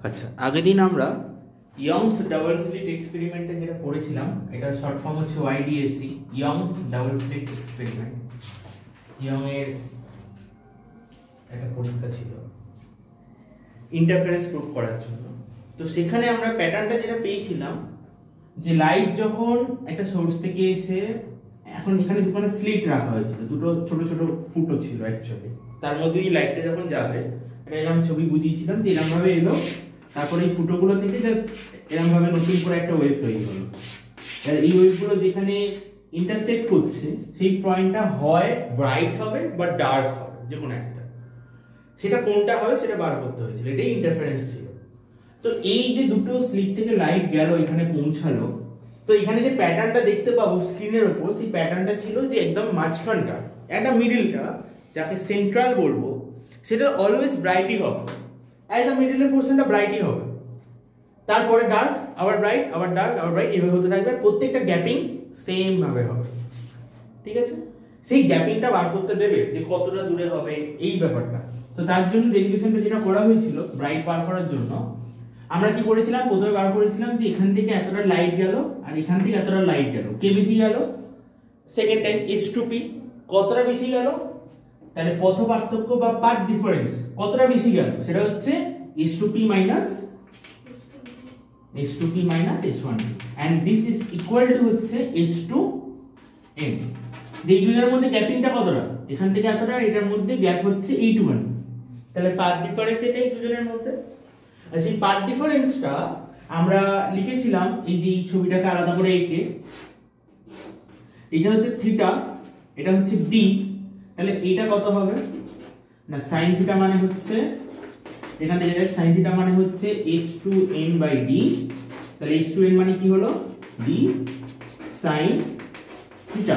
আচ্ছা, আগের দিন আমরা ইয়ংস ডাবল স্লিট এক্সপেরিমেন্টে যেটা পড়েছিলাম, এটার শর্ট ফর্ম হচ্ছে YDAC, Young's double slit experiment. Young এর একটা পরীক্ষা ছিল ইন্টারফারেন্স প্রুভ করার জন্য। তো সেখানে আমরা প্যাটার্নটা যেটা পেয়েছিলাম যে লাইট যখন একটা সোর্স থেকে এসে, এখন এখানে দুখানে স্লিট রাখা হয়েছিল, দুটো ছোট ছোট ফুটো ছিল অ্যাকচুয়ালি, তার মধ্যে এই লাইটটা যখন যাবে, এটা এরকম ছবি বুঝিয়েছিলাম যে এরকম ভাবে এলো, তারপরে এই ফুটোগুলো থেকে জাস্ট এরকম ভাবে নতুন করে একটা ওয়েভ তৈরি হলো। আর এই ওয়েভগুলো যেখানে ইন্টারসেক্ট করছে সেই পয়েন্টটা হয় ব্রাইট হবে বা ডার্ক হবে, যে কোনো একটা, সেটা কোনটা হবে সেটা বার করতে হয়েছিল, এটাই ইন্টারফারেন্স ছিল। তো এই যে দুটো স্লিট থেকে লাইট গেল এখানে পৌঁছালো, তো এখানে যে প্যাটার্নটা দেখতে পাবো স্ক্রিনের উপর, সেই প্যাটার্নটা ছিল যে একদম মাঝখানটা, একটা মিডলটা যাকে সেন্ট্রাল বলবো, সেটা অলওয়েজ ব্রাইটই হবে, একদম মিডলের পোরশনটা ব্রাইটই হবে, তারপরে ডার্ক, আবার ব্রাইট, আবার ডার্ক, আবার ব্রাইট, এভাবে হতে থাকবে, প্রত্যেকটা গ্যাপিং সেম ভাবে হবে। ঠিক আছে, সেই গ্যাপিংটা বার করতে দেবে যে কতটা দূরে হবে এই ব্যাপারটা। তো তার জন্য ডেরিভেশনটা যেটা করা হয়েছিল ব্রাইট বার করার জন্য, আমরা কি করেছিলাম, প্রথমে বার করেছিলাম যে এখান থেকে এতটা লাইট গেল আর এখান থেকে এতটা লাইট গেল, কে বেশি গেল, সেকেন্ড টাইম S2P কতটা বেশি গেল, তাহলে পথ পার্থক্য বা পাথ ডিফারেন্স কতটা বেশি গেল, সেটা হচ্ছে S2P minus S1 and this is equal to হচ্ছে S2N। এই দুইটার মধ্যে গ্যাপিংটা কতটা, এখান থেকে এতটা, এটার মধ্যে গ্যাপ হচ্ছে এইটুখানি, তাহলে পাথ ডিফারেন্স এটাই দুজনের মধ্যে। আর সেই পাথ ডিফারেন্সটা আমরা লিখেছিলাম এই যে ছবিটাকে আলাদা করে এঁকে, এটা হচ্ছে থিটা, এটা হচ্ছে ডি, তাহলে এইটা কত হবে না, sin থিটা মানে হচ্ছে, এখান থেকে দেখ sin থিটা মানে হচ্ছে S2N/d, তাহলে S2N মানে কি হলো, d sin থিটা,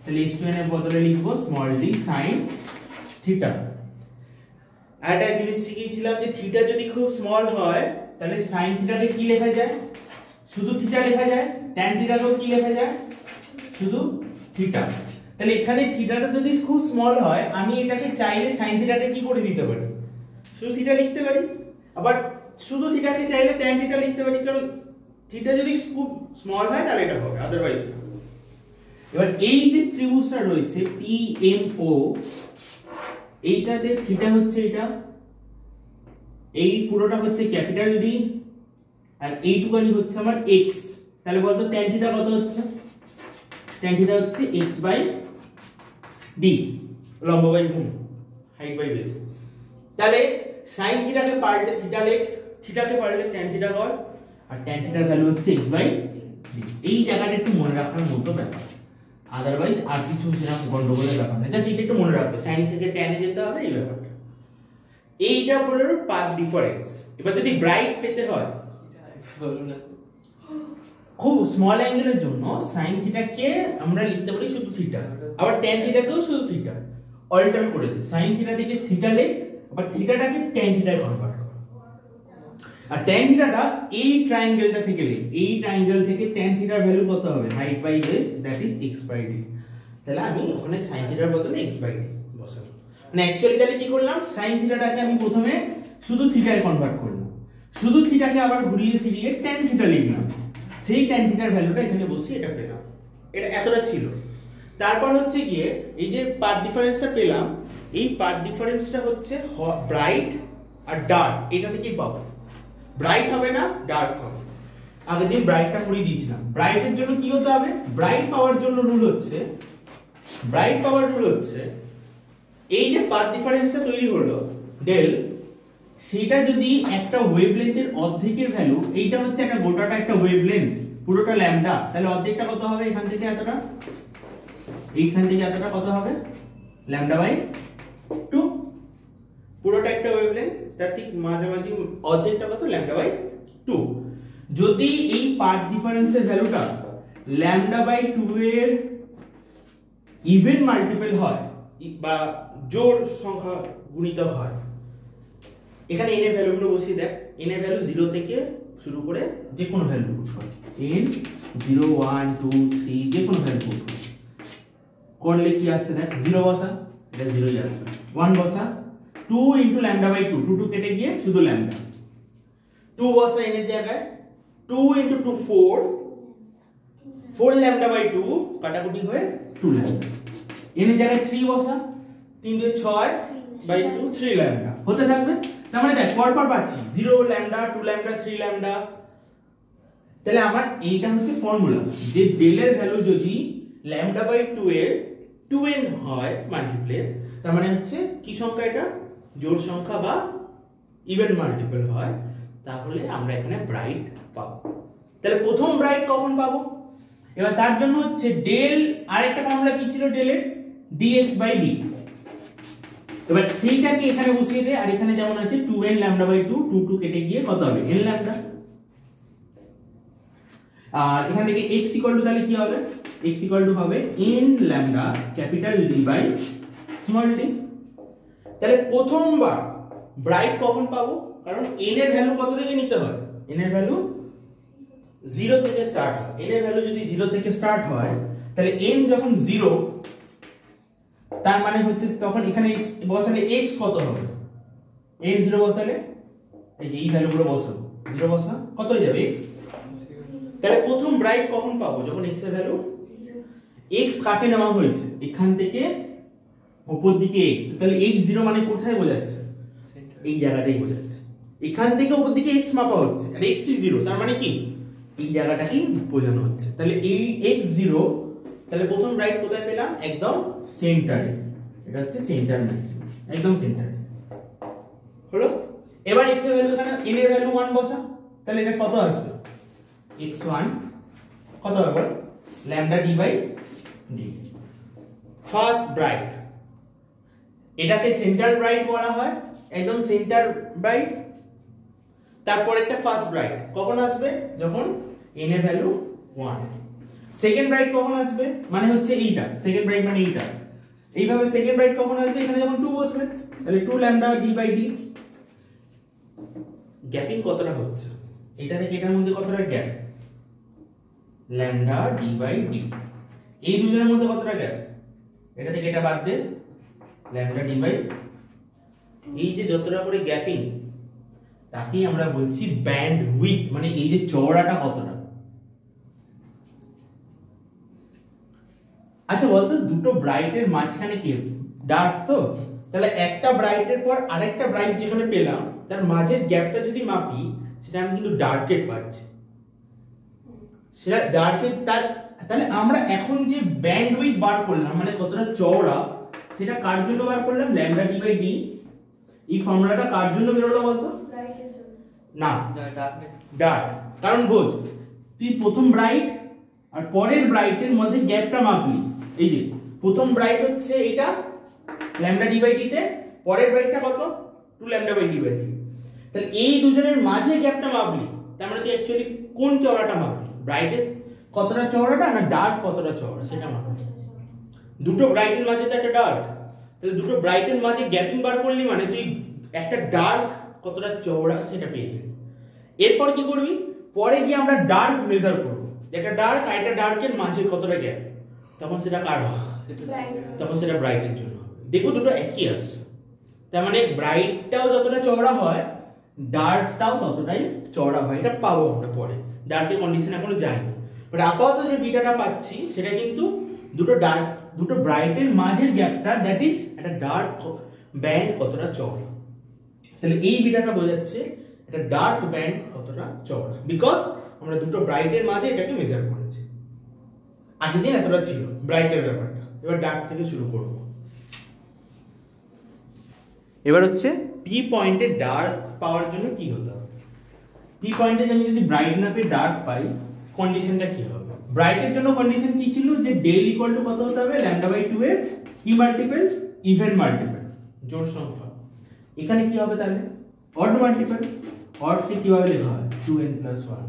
তাহলে S2N এর বদলে লিখবো স্মল d sin থিটা। আর একটা জিনিস শিখিয়েছিলাম যে থিটা যদি খুব স্মল হয় তাহলে sin থিটাকে কি লেখা যায়, শুধু থিটা লেখা যায়, tan থিটাকেও কি লেখা যায়, শুধু থিটা। তাহলে এখানে থিটাটা যদি খুব স্মল হয়, আমি এটাকে চাইলে sin থিটাকে কি করে দিতে পারি, শুধু থিটা লিখতে পারি, আবার শুধু থিটাকে চাইলে tan থিটা লিখতে পারি, কারণ থিটা যদি খুব স্মল হয় তাহলে এটা হবে, আদারওয়াইজ। এবার এই যে ত্রিভুজটা রয়েছে TMO, এইটাতে থিটা হচ্ছে এটা, এই পুরোটা হচ্ছে ক্যাপিটাল D, আর এইটুকানি হচ্ছে আমার x, তাহলে বলতো tan থিটা কত হচ্ছে, tan থিটা হচ্ছে x/d, লম্ব বাই ভূমি, হাইট বাই বেস। তাহলে sin থিটাকে পাল্টে থিটা লেখ, থিটাকে পাল্টে tan থিটা কর, আর tan থিটার ভ্যালু হচ্ছে x/d। এই জায়গাটা একটু মনে রাখার মতো ব্যাপার, আদারওয়াইজ আর কিছু সেরকম গন্ডগোলের ব্যাপার না, জাস্ট এটা একটু মনে রাখবে, sin থেকে tan এ যেতে হবে এই ব্যাপারটা। এইটা হলো পাথ ডিফারেন্স। এবার যদি ব্রাইট পেতে হয়, খুব স্মল অ্যাঙ্গেলের জন্য sin থিটাকে আমরা লিখতে পারি শুধু থিটা, আবার tan থিটাকেও শুধু থিটা, অল্টার করে দিই, sin থিটা থেকে থিটা লেখ, আবার থিটাটাকে tan থিটায় কনভার্ট কর। আর tan থিটাটা এই ট্রায়াঙ্গেলটা থেকে লেখ, এই ট্রায়াঙ্গেল থেকে tan থিটার ভ্যালু কত হবে, height by base, that is x/d। তাহলে আমি ওখানে sin থিটার বদলে x/d বসাবো, মানে অ্যাকচুয়ালি তাহলে কি করলাম, sin থিটাটাকে আমি প্রথমে শুধু থিটায় কনভার্ট করলাম, শুধু থিটাকে আবার ঘুরিয়ে ফিরিয়ে tan থিটা লিখলাম, সেই tan থিটার ভ্যালুটা এখানে বসিয়ে এটা পেলাম, এটা এতটা ছিল। তারপর হচ্ছে গিয়ে এই যে পাথ ডিফারেন্সটা পেলাম, এই পাথ ডিফারেন্সটা হচ্ছে ব্রাইট আর ডার্ক, এটা থেকেই পাবো, ব্রাইট হবে না ডার্ক হবে। আগের দিন ব্রাইটটা করে দিয়েছিলাম, ব্রাইটের জন্য কি হতে হবে, ব্রাইট পাওয়ার জন্য রুল হচ্ছে, ব্রাইট পাওয়ার রুল হচ্ছে এই যে পাথ ডিফারেন্সটা তৈরি হলো ডেল, সেটা যদি একটা ওয়েভলেন্থের অর্ধেকের ভ্যালু, এইটা হচ্ছে একটা গোটাটা একটা ওয়েভলেন্থ পুরোটা ল্যামডা, তাহলে অর্ধেকটা কত হবে, এখান থেকে এতটা, এইখান থেকে এতটা কত হবে, λ/2, পুরোটা একটা ওয়েভলেন্থ, তার ঠিক মাঝামাঝি অর্ধেকটা কত, λ/2। যদি এই পাথ ডিফারেন্সের ভ্যালুটা λ/2 এর ইভেন মাল্টিপল হয় বা জোড় সংখ্যা গুণিতক হয়, এখানে n এর ভ্যালুগুলো বসিয়ে দেখ, n এর ভ্যালু 0 থেকে শুরু করে যে কোনো ভ্যালু পুট কর, n 0 1 2 3 যে কোনো ভ্যালু পুট করলে কি আসছে দেখ, 0 বসা, এটা 0ই আসবে, 1 বসা, 2 into λ/2, 2 কেটে গিয়ে শুধু λ, 2 বসা n এর জায়গায় 2 into 2 4 lambda by 2 কাটাকুটি হয়ে 2 lambda n এর জায়গায় 3 বসা 3 2 6 by 2 3 lambda হতে থাকবে। তার মানে দেখ পর পর পাচ্ছি 0 lambda 2 lambda 3 lambda। তাহলে আমার এইটা হচ্ছে ফর্মুলা যে ডেল এর ভ্যালু যদি lambda by 2 এর 2n হয় মাল্টিপ্লে, তার মানে হচ্ছে কি সংখ্যা, এটা জোড় সংখ্যা বা ইভেন মাল্টিপল হয়, তাহলে আমরা এখানে ব্রাইট পাবো। তাহলে প্রথম ব্রাইট কখন পাবো? এবার তার জন্য হচ্ছে ডেল, আরেকটা ফর্মুলা কি ছিল ডেলের, dx by d। এবার সেইটাকে এখানে বসিয়ে দে, আর এখানে যেমন আছে 2n lambda by 2, 2 2 কেটে গিয়ে কত হবে n lambda। আর এখান থেকে x equal to তাহলে কি হবে, x equal to হবে n lambda capital D by small d। তাহলে প্রথমবার ব্রাইট কখন পাবো, কারণ n এর ভ্যালু কত থেকে নিতে হয়, n এর ভ্যালু 0 থেকে স্টার্ট হয়। n এর ভ্যালু যদি 0 থেকে স্টার্ট হয়, তাহলে n যখন 0, তার মানে হচ্ছে তখন এখানে বসালে x কত হবে, n 0 বসালে এই ভ্যালুগুলো বসাবো, 0 বসা কত হয়ে যাবে x। তাহলে প্রথম ব্রাইট কখন পাবো, যখন x এর ভ্যালু, x কাকে নেওয়া হয়েছে এখান থেকে উপর দিকে x, তাহলে x 0 মানে কোথায় বোঝাচ্ছে, এই জায়গাটাই বোঝাচ্ছে, এখান থেকে উপর দিকে x মাপা হচ্ছে, আর x 0 তার মানে কি এই জায়গাটাকেই বোঝানো হচ্ছে। তাহলে এই x 0, তাহলে প্রথম ব্রাইট কোথায় পেলাম, একদম সেন্টারে, এটা হচ্ছে সেন্টার ম্যাক্সিমাম, একদম সেন্টারে হলো। এবার x এর ভ্যালু, এখানে n এর ভ্যালু 1 বসা, তাহলে এটা কত আসবে, x1 কত হবে lambda d by d। First bright, এটাকে সেন্টার ব্রাইট বলা হয়, একদম সেন্টার ব্রাইট। তারপর একটা ফার্স্ট ব্রাইট কখন আসবে, যখন n এর ভ্যালু 1। সেকেন্ড ব্রাইট কখন আসবে, মানে হচ্ছে এইটা সেকেন্ড ব্রাইট, মানে এইটা এইভাবে সেকেন্ড ব্রাইট কখন আসবে, এখানে যখন 2 বসবে, তাহলে 2 lambda d by d। Gapping কতটা হচ্ছে, এটা থেকে এটার মধ্যে কতটা gap, lambda d by d। এই দুজনের মধ্যে কতটা গ্যাপ, এটা থেকে এটা বাদ দে, lambda d by, এই যে যতটা করে গ্যাপিং, তাকেই আমরা বলছি ব্যান্ড উইডথ, মানে এই যে চওড়াটা কতটা। আচ্ছা বলতো, দুটো ব্রাইটের মাঝখানে কি ডার্ক, তো তাহলে একটা ব্রাইটের পর আরেকটা ব্রাইট যেখানে পেলাম, তার মাঝের গ্যাপটা যদি মাপি, সেটা আমি কিন্তু ডার্কের পাচ্ছি, সেটা ডার্কের। তাহলে আমরা এখন যে ব্যান্ড উইডথ বার করলাম, মানে কতটা চওড়া, সেটা কার জন্য বার করলাম, lambda d by d। এই ফর্মুলাটা কার জন্য বেরোলো বলতো, না ডার্ক। কারণ বোঝ, তুই প্রথম ব্রাইট আর পরের ব্রাইটের মধ্যে গ্যাপটা মাপলি, এই যে প্রথম ব্রাইট হচ্ছে এটা lambda d by d তে, পরের ব্রাইটটা কত 2 lambda by d by d। তাহলে এই দুজনের মাঝে গ্যাপটা মাপলি, তার মানে তুই অ্যাকচুয়ালি কোন চওড়াটা মাপলি, ব্রাইটের কতটা চওড়াটা না ডার্ক কতটা চওড়া সেটা মাপলি। দুটো ব্রাইটের মাঝে তো একটা ডার্ক, তাহলে দুটো ব্রাইটের মাঝে গ্যাপিং বার করলি, মানে তুই একটা ডার্ক কতটা চওড়া সেটা পেয়ে গেলি। এরপর কি করবি, পরে গিয়ে আমরা ডার্ক মেজার করব, একটা ডার্ক আর একটা ডার্কের মাঝে কতটা গ্যাপ, তখন সেটা কার হবে, তখন সেটা ব্রাইটের জন্য হবে। দেখো দুটো একই আসছে, তার মানে ব্রাইটটাও যতটা চওড়া হয়, ডার্কটাও ততটাই চওড়া হয়। এটা পাবো আমরা পরে, ডার্কের কন্ডিশন এখনো যায়নি, বাট আপাতত যে বিটাটা পাচ্ছি সেটা কিন্তু দুটো ব্রাইটের মাঝের গ্যাপটা, দ্যাট ইজ একটা ডার্ক ব্যান্ড কতটা চওড়া। তাহলে এই বিটাটা বোঝাচ্ছে এটা ডার্ক ব্যান্ড কতটা চওড়া, বিকজ আমরা দুটো ব্রাইটের মাঝে এটাকে মেজার করেছি। আগের দিন এতটা ছিল ব্রাইটের ব্যাপারটা, এবার ডার্ক থেকে শুরু করব। এবার হচ্ছে পি পয়েন্টে ডার্ক পাওয়ার জন্য কি হতে হবে। পি পয়েন্টে আমি যদি ব্রাইট না পেয়ে ডার্ক পাই, কন্ডিশনটা কি হবে, ব্রাইটের জন্য কন্ডিশন কি ছিল, যে ডেল ইকুয়াল টু কত হতে হবে, lambda by 2 এর কি মাল্টিপল, ইভেন মাল্টিপল, জোড় সংখ্যা। এখানে কি হবে তাহলে, অড মাল্টিপল। অড কে কিভাবে লেখা হয়, 2n plus 1।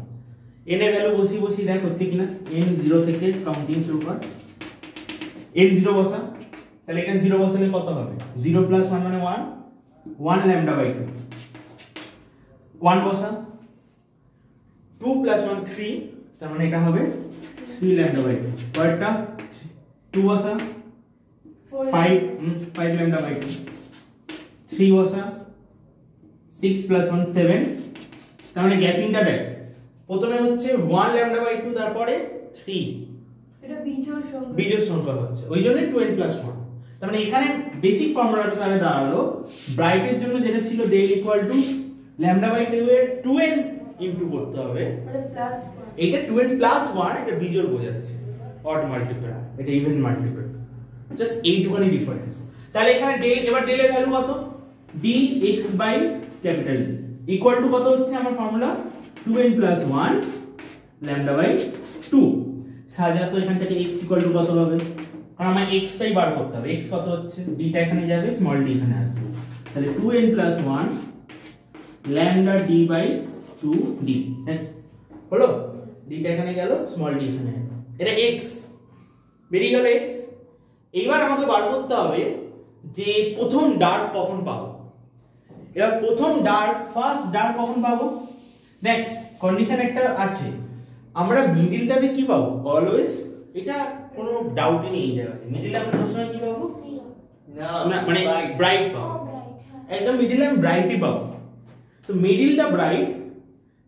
n এর ভ্যালু বসিয়ে দেখ হচ্ছে কিনা, n 0 থেকে কাউন্টিং শুরু কর, n 0 বসা, তাহলে এটা 0 বসালে কত হবে, 0 plus 1 মানে 1, 1 lambda by 2, 1 বসা, 2 plus 1 3, তার মানে এটা হবে 3 lambda by 2, পরেরটা 2 বসা, 5 lambda by 2, 3 বসা, 6 plus 1 7, তার মানে গ্যাপিংটা দেখ প্রথমে হচ্ছে 1 λ/2 তারপরে 3 এটা বিজোড় সংখ্যা হচ্ছে ওই জন্য 2n + 1 তার মানে এখানে বেসিক ফর্মুলাটা তাহলে দাঁড়ালো ব্রাইটের জন্য যেটা ছিল del = λ/2 এর 2n ইনটু করতে হবে এটা 2n + 1 এটা বিজোড় বোঝাচ্ছে অড মাল্টিপল এটা ইভেন মাল্টিপল জাস্ট এইটুখানি ডিফারেন্স তাহলে এখানে ডেল এবার ডেল এর ভ্যালু কত dx/D ইকুয়াল টু কত হচ্ছে আমার ফর্মুলা 2n + 1 λ/2 সাজা তো এখান থেকে x ইকুয়াল টু কত হবে কারণ আমার x টাই বার করতে হবে x কত হচ্ছে d টা এখানে যাবে স্মল d এখানে আসবে তাহলে 2n + 1 λD/2d হলো d টা এখানে গেল স্মল d এখানে এটা x বেরিয়ে গেল x এইবার আমাকে বার করতে হবে যে প্রথম ডার্ক কখন পাবো এবার প্রথম ডার্ক ফার্স্ট ডার্ক কখন পাবো দেখ কন্ডিশন একটা আছে আমরা মিডলটাতে কি পাবো অলওয়েজ এটা কোনো ডাউটই নেই এই জায়গাতে মিডলে আমরা সবসময় কি পাবো না মানে ব্রাইট পাবো একদম মিডলে আমি ব্রাইটই পাবো তো মিডলটা ব্রাইট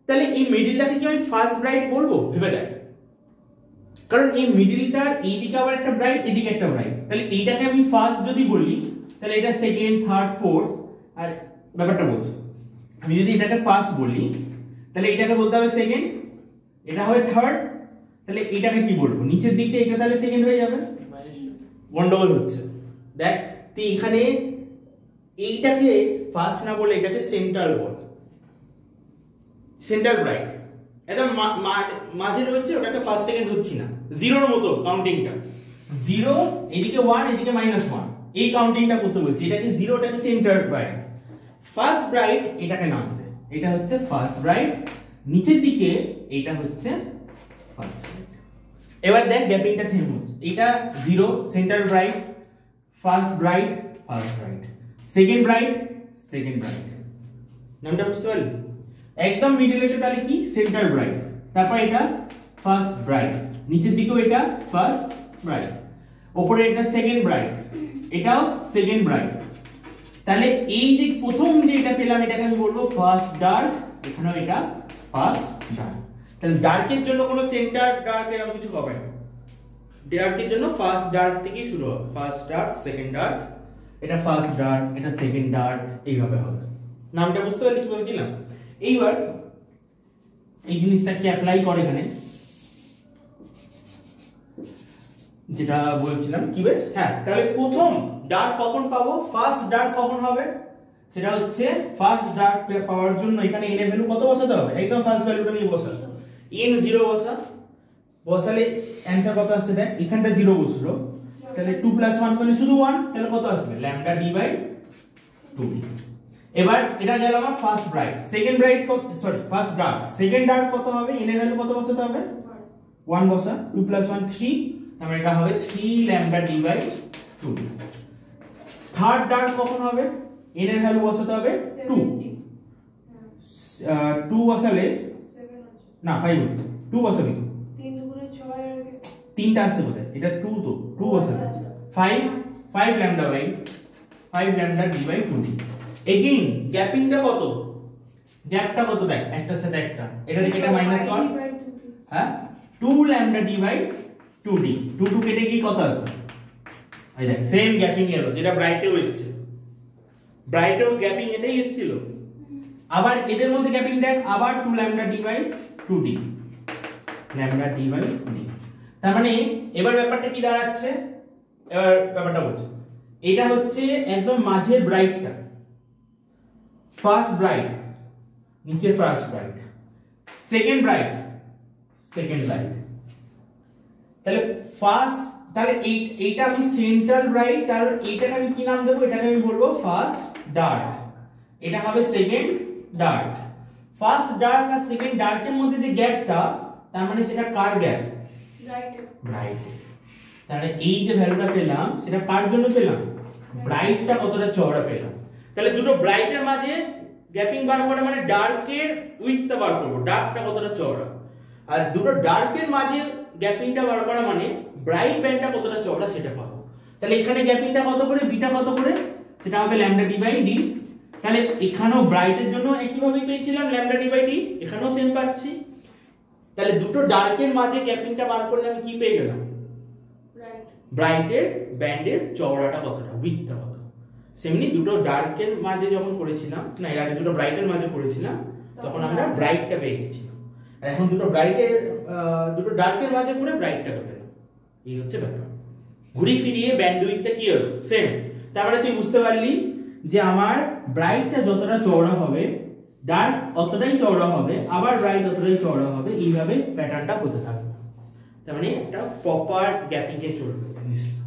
তাহলে এই মিডলটাকে কি আমি ফার্স্ট ব্রাইট বলবো ভেবে দেখ কারণ এই মিডলটার এইদিকে আবার একটা ব্রাইট এদিকে একটা ব্রাইট তাহলে এইটাকে আমি ফার্স্ট যদি বলি তাহলে এটা সেকেন্ড থার্ড ফোর্থ আর ব্যাপারটা বলছি আমি যদি এটাকে ফার্স্ট বলি তাহলে এটাকে বলতে হবে সেকেন্ড এটা হবে থার্ড তাহলে এটাকে কি বলবো নিচের দিকে এটা তাহলে সেকেন্ড হয়ে যাবে গন্ডগোল হচ্ছে দেখ তুই এখানে এইটাকে ফার্স্ট না বলে এটাকে সেন্ট্রাল বল সেন্ট্রাল ব্রাইট একদম মাঝে রয়েছে ওটাকে ফার্স্ট সেকেন্ড হচ্ছি না জিরোর মতো কাউন্টিংটা জিরো এদিকে 1 এদিকে -1 এই কাউন্টিংটা করতে বলছি এটাকে জিরো এটাকে সেন্টার ব্রাইট ফার্স্ট ব্রাইট এটাকে নামবে এটা হচ্ছে ফার্স্ট ব্রাইট নিচের দিকে এটা হচ্ছে ফার্স্ট ব্রাইট এবার দেখ গ্যাপিংটা থেম হচ্ছে এটা zero centre bright first bright second bright নামটা বুঝতে পারলি একদম মিডলে এটা তাহলে কি সেন্টার ব্রাইট তারপর এটা ফার্স্ট ব্রাইট নিচের দিকেও এটা ফার্স্ট ব্রাইট উপরে এটা সেকেন্ড ব্রাইট এটাও সেকেন্ড ব্রাইট তাহলে এই যে প্রথম যে এটা পেলাম এটাকে আমি বলবো ফার্স্ট ডার্ক এখানেও এটা ফার্স্ট ডার্ক তাহলে ডার্কের জন্য কোনো সেন্টার ডার্ক এরকম কিছু হবে না ডার্কের জন্য ফার্স্ট ডার্ক থেকেই শুরু হবে ফার্স্ট ডার্ক সেকেন্ড ডার্ক এটা ফার্স্ট ডার্ক এটা সেকেন্ড ডার্ক এইভাবে হবে নামটা বুঝতে পারলি কিভাবে দিলাম এইবার এই জিনিসটা কি অ্যাপ্লাই করে এখানে যেটা বলছিলাম কি বেশ হ্যাঁ তাহলে প্রথম ডার্ক কখন পাবো ফার্স্ট ডার্ক কখন হবে সেটা হচ্ছে ফার্স্ট ডার্ক পাওয়ার জন্য এখানে n এর ভ্যালু কত বসাতে হবে একদম ফার্স্ট ভ্যালুটা নিয়ে বসা n 0 বসালে অ্যানসার কত আসছে দেখ এখানটা 0 বসলো তাহলে 2 + 1 মানে শুধু 1 তাহলে কত আসবে λD/2d এবার এটা গেল আমার first bright second bright sorry first dark second dark কত হবে n এর ভ্যালু কত বসাতে হবে 1 বসা 2 + 1 3 তাহলে এটা হবে 3 λD/2d থার্ড ডার্ক কখন হবে n এর ভ্যালু বসাতে হবে 2 2 বসালে না 5 হচ্ছে 2 বসাবি তো 3 দুগুণে 6 আর তিনটা আসছে কোথায় এটা 2 তো 2 বসালে 5 λD/2d এগেইন গ্যাপিংটা কত গ্যাপটা কত দেখ একটার সাথে একটা এটা থেকে এটা মাইনাস কর হ্যাঁ 2 λD/2d 2 কেটে গিয়ে কত আসবে এই দেখ সেম গ্যাপিং এলো যেটা ব্রাইটেও এসেছে ব্রাইটেও গ্যাপিং এটাই এসেছিল আবার এদের মধ্যে গ্যাপিং দেখ আবার 2 λD/2d তার মানে এবার ব্যাপারটা কি দাঁড়াচ্ছে এবার ব্যাপারটা বলছি এটা হচ্ছে একদম মাঝের ব্রাইটটা ফার্স্ট ব্রাইট নিচে ফার্স্ট ব্রাইট সেকেন্ড ব্রাইট তাহলে ফার্স্ট তাহলে এইটা আমি সেন্ট্রাল ব্রাইট তার এইটাকে আমি কি নাম দেব এটাকে আমি বলবো ফার্স্ট ডার্ক এটা হবে সেকেন্ড ডার্ক ফার্স্ট ডার্ক আর সেকেন্ড ডার্কের মধ্যে যে গ্যাপটা তার মানে সেটা কার গ্যাপ ব্রাইট তাহলে এই যে ভ্যালুটা পেলাম সেটা কার জন্য পেলাম ব্রাইটটা কতটা চওড়া পেলাম তাহলে দুটো ব্রাইটের মাঝে গ্যাপিং বার করা মানে ডার্কের উইডথটা বার করব ডার্কটা কতটা চওড়া আর দুটো ডার্কের মাঝে গ্যাপিংটা বার করা মানে ব্রাইট ব্যান্ডটা কতটা চওড়া সেটা পাবো তাহলে এখানে গ্যাপিংটা কত করে বিটা কত করে সেটা হবে λD/d তাহলে এখানেও ব্রাইটের জন্য একই ভাবে পেয়েছিলাম ল্যামডা ডি বাই ডি, এখানেও সেম পাচ্ছি। তাহলে দুটো ডার্কের মাঝে গ্যাপিংটা বার করলে আমি কি পেয়ে গেলাম? ব্রাইটের ব্যান্ডের চওড়াটা কতটা, উইডথটা কত। সেমনি দুটো ডার্কের মাঝে যখন করেছিলাম, না এর আগে দুটো ব্রাইটের মাঝে করেছিলাম, তখন আমরা ব্রাইটটা পেয়ে গেছিলাম। আর এখন দুটো ডার্কের মাঝে করে ব্রাইটটাকে পেলাম। এই হচ্ছে ব্যাপার। ঘুরি ফিরিয়ে ব্যান্ডউইডথটা কি হলো? সেম। তার মানে তুই বুঝতে পারলি যে আমার ব্রাইটটা যতটা চওড়া হবে, ডার্ক অতটাই চওড়া হবে, আবার ব্রাইট অতটাই চওড়া হবে, এইভাবে প্যাটার্নটা হতে থাকবে। তার মানে একটা প্রপার গ্যাপিং এ চলবে জিনিসটা।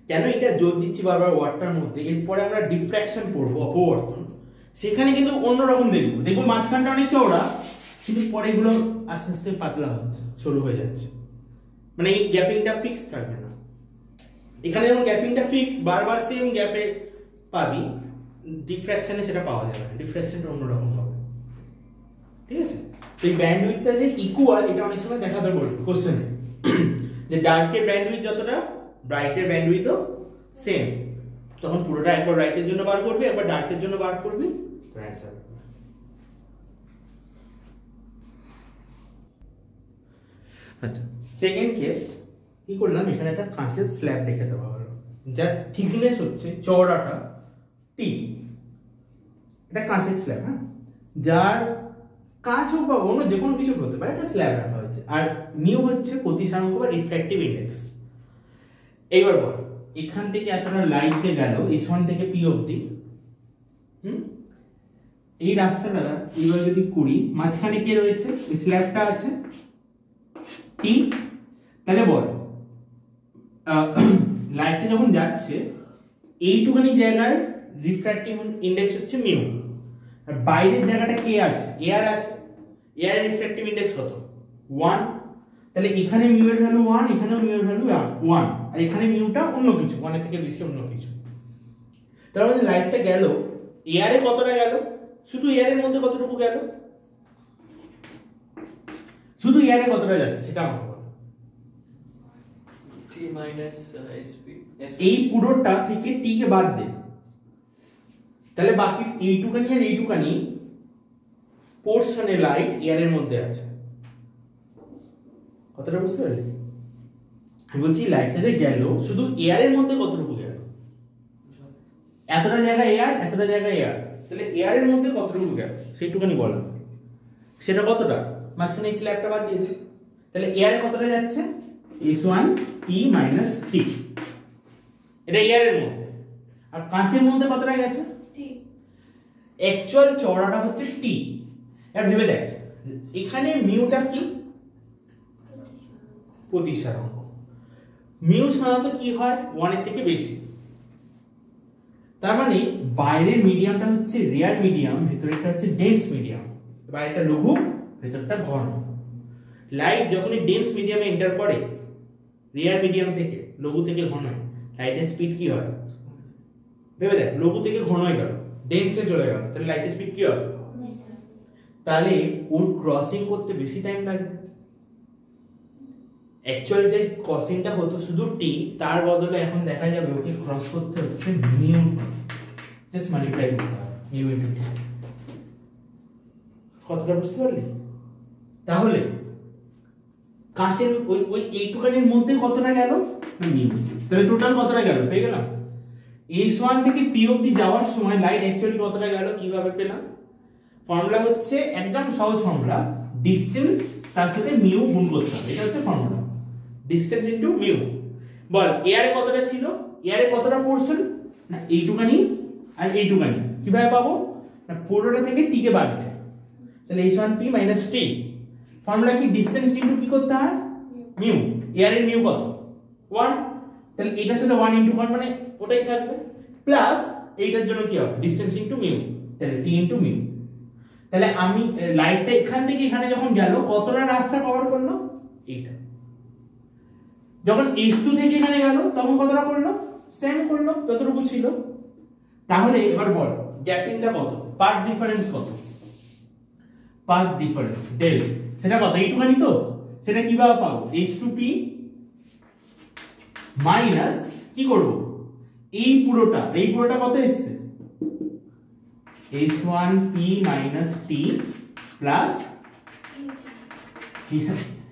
কেন এটা জোর দিচ্ছি বারবার ওয়ার্ডটার মধ্যে? এরপরে আমরা ডিফ্র্যাকশন পড়বো, অপবর্তন। সেখানে কিন্তু অন্যরকম দেখবো মাঝখানটা অনেক চওড়া, কিন্তু পরে এগুলো আস্তে আস্তে পাতলা হচ্ছে, সরু হয়ে যাচ্ছে, মানে এই গ্যাপিংটা ফিক্স থাকবে না। এখানে যেমন গ্যাপিংটা ফিক্স, বারবার সেম গ্যাপে পাবি, ডিফ্র্যাকশনে সেটা পাওয়া যাবে না, ডিফ্র্যাকশনটা অন্যরকম হবে। ঠিক আছে? তো এই ব্যান্ডউইডথটা যে ইকুয়াল, এটা অনেক সময় দেখাতে বলবে কোশ্চেনে, যে ডার্কের ব্যান্ডউইডথ যতটা, ব্রাইটের ব্যান্ডউইডথও সেম। তখন পুরোটা একবার ব্রাইটের জন্য বার করবি, একবার ডার্কের জন্য বার করবি, তো অ্যান্সার। আচ্ছা, সেকেন্ড কেস কি করলাম, এখানে একটা কাঁচের স্ল্যাব রেখে দেওয়া হলো, যার থিকনেস হচ্ছে চওড়াটা টি। এটা কাঁচের স্ল্যাব, হ্যাঁ, যার কাঁচ হোক বা অন্য যে কোনো কিছু হতে পারে, একটা স্ল্যাব রাখা হয়েছে। আর মিউ হচ্ছে প্রতিসারাঙ্ক বা রিফ্র্যাক্টিভ ইন্ডেক্স। এইবার বল, এখান থেকে এতটা লাইট যে গেল S1 থেকে P অবধি, এই রাস্তাটা এইবার যদি করি, মাঝখানে কে রয়েছে? ওই স্ল্যাবটা আছে T। তাহলে বল লাইটটা যখন যাচ্ছে এইটুখানি জায়গার রিফ্র্যাক্টিভ ইন্ডেক্স হচ্ছে মিউ, আর বাইরের জায়গাটা কে আছে? এয়ার আছে। এয়ার এর রিফ্র্যাক্টিভ ইন্ডেক্স কত? 1। তাহলে এখানে মিউ এর ভ্যালু 1, এখানেও মিউ এর ভ্যালু 1, আর এখানে মিউটা অন্য কিছু, 1 এর থেকে বেশি অন্য কিছু। তাহলে লাইটটা গেল এয়ারে কতটা গেল? শুধু এয়ারের মধ্যে কতটুকু গেল? শুধু এয়ারে কতটা যাচ্ছে সেটা আমাকে বল। T minus SP। এই পুরোটা থেকে টি কে বাদ দে, তাহলে বাকি এইটুকানি আর এইটুকানি পোর্শনে লাইট এয়ারের মধ্যে আছে। কতটা বুঝতে পারলি? আমি বলছি লাইটটাতে গেল শুধু এয়ারের মধ্যে কতটুকু গেল? এতটা জায়গা এয়ার, এতটা জায়গা এয়ার, তাহলে এয়ারের মধ্যে কতটুকু গেল সেইটুকানি বল। সেটা কতটা? মাঝখানে এই স্ল্যাবটা বাদ দিয়ে দে। তাহলে এয়ারে কতটা যাচ্ছে? S1 T minus T। এটা এয়ারের মধ্যে। আর কাঁচের মধ্যে কতটা গেছে? T। অ্যাকচুয়াল চওড়াটা হচ্ছে T। এবার ভেবে দেখ, এখানে মিউটা কি? প্রতিসারাঙ্ক। মিউ সাধারণত কি হয়? 1 এর থেকে বেশি। তার মানে বাইরের মিডিয়ামটা হচ্ছে রেয়ার মিডিয়াম, ভেতরেরটা হচ্ছে ডেন্স মিডিয়াম। বাইরেটা লঘু, ভেতরটা ঘন। লাইট যখনই ডেন্স মিডিয়ামে এন্টার করে, রেয়ার মিডিয়াম থেকে লঘু থেকে ঘন, লাইটের স্পিড কি হয়? ভেবে দেখ, লঘু থেকে ঘন হয়ে গেল, ডেন্সে চলে গেল, তাহলে লাইটের স্পিড কি হবে? তাহলে ওর ক্রসিং করতে বেশি টাইম লাগবে। অ্যাকচুয়াল যে ক্রসিংটা হতো শুধু টি, তার বদলে এখন দেখা যাবে ওকে ক্রস করতে হচ্ছে মিউ, জাস্ট মাল্টিপ্লাই করতে হবে মিউ ইনটু টি। কতটা বুঝতে পারলি? তাহলে কাঁচের ওই এইটুকানির মধ্যে কতটা গেল? মিউ। তাহলে টোটাল কতটা গেল? পেয়ে গেলাম। S1 থেকে P অবধি যাওয়ার সময় লাইট অ্যাকচুয়ালি কতটা গেল কিভাবে পেলাম? ফর্মুলা হচ্ছে একদম সহজ ফর্মুলা, ডিসটেন্স তার সাথে মিউ গুণ করতে হবে। এটা হচ্ছে ফর্মুলা, ডিসটেন্স ইনটু মিউ। বল এয়ারে কতটা ছিল? এয়ারে কতটা পোরশন? না এইটুকানি আর এইটুকানি। কিভাবে পাবো? না পুরোটা থেকে টি কে বাদ দে, তাহলে S1 P minus T। Formula কি? ডিসটেন্স ইনটু কি করতে হয়? মিউ। এয়ারের মিউ কত? 1। তাহলে এটার সাথে 1 ইনটু 1 মানে ওটাই থাকবে, প্লাস এইটার জন্য কি হবে? ডিসটেন্স ইনটু মিউ, তাহলে T ইনটু মিউ। তাহলে আমি লাইটটা এখান থেকে এখানে যখন গেল কতটা রাস্তা কভার করলো? এইটা। যখন S2 থেকে এখানে গেল তখন কতটা করলো? সেম করলো যতটুকু ছিল। তাহলে এবার বল গ্যাপিংটা কত? পাথ ডিফারেন্স কত? পাথ ডিফারেন্স ডেল, সেটা কত? এইটুখানি তো। সেটা কিভাবে পাবো? H2P মাইনাস কি করব? এই পুরোটা কত এসছে? h1p minus t প্লাস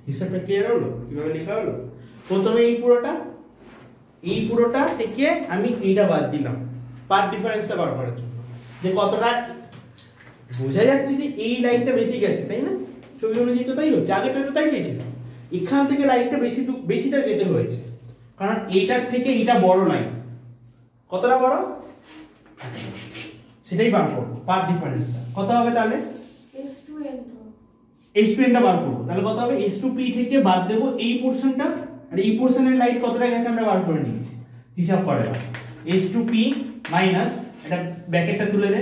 হিসাবটা ক্লিয়ার হলো কিভাবে লেখা হলো প্রথমে এই পুরোটা থেকে আমি এইটা বাদ দিলাম পার্ট ডিফারেন্সটা বার করার জন্য যে কতটা বোঝা যাচ্ছে যে এই লাইনটা বেশি গেছে তাই না ছবি অনুযায়ী তো তাই হচ্ছে আগেটা তো তাই পেয়েছিলাম এখান থেকে লাইনটা বেশিটা যেতে হয়েছে কারণ এইটার থেকে এইটা বড় লাইন কতটা বড় সেটাই বার করবো পার্ট ডিফারেন্সটা কত হবে তাহলে h2n টা বার করবো তাহলে কত হবে h2p থেকে বাদ দেবো এই পোরশনটা আর এই পোরশনের লাইন কতটা গেছে আমরা বার করে নিয়েছি হিসাব করে দাও h2p মাইনাস এটা ব্র্যাকেটটা তুলে দে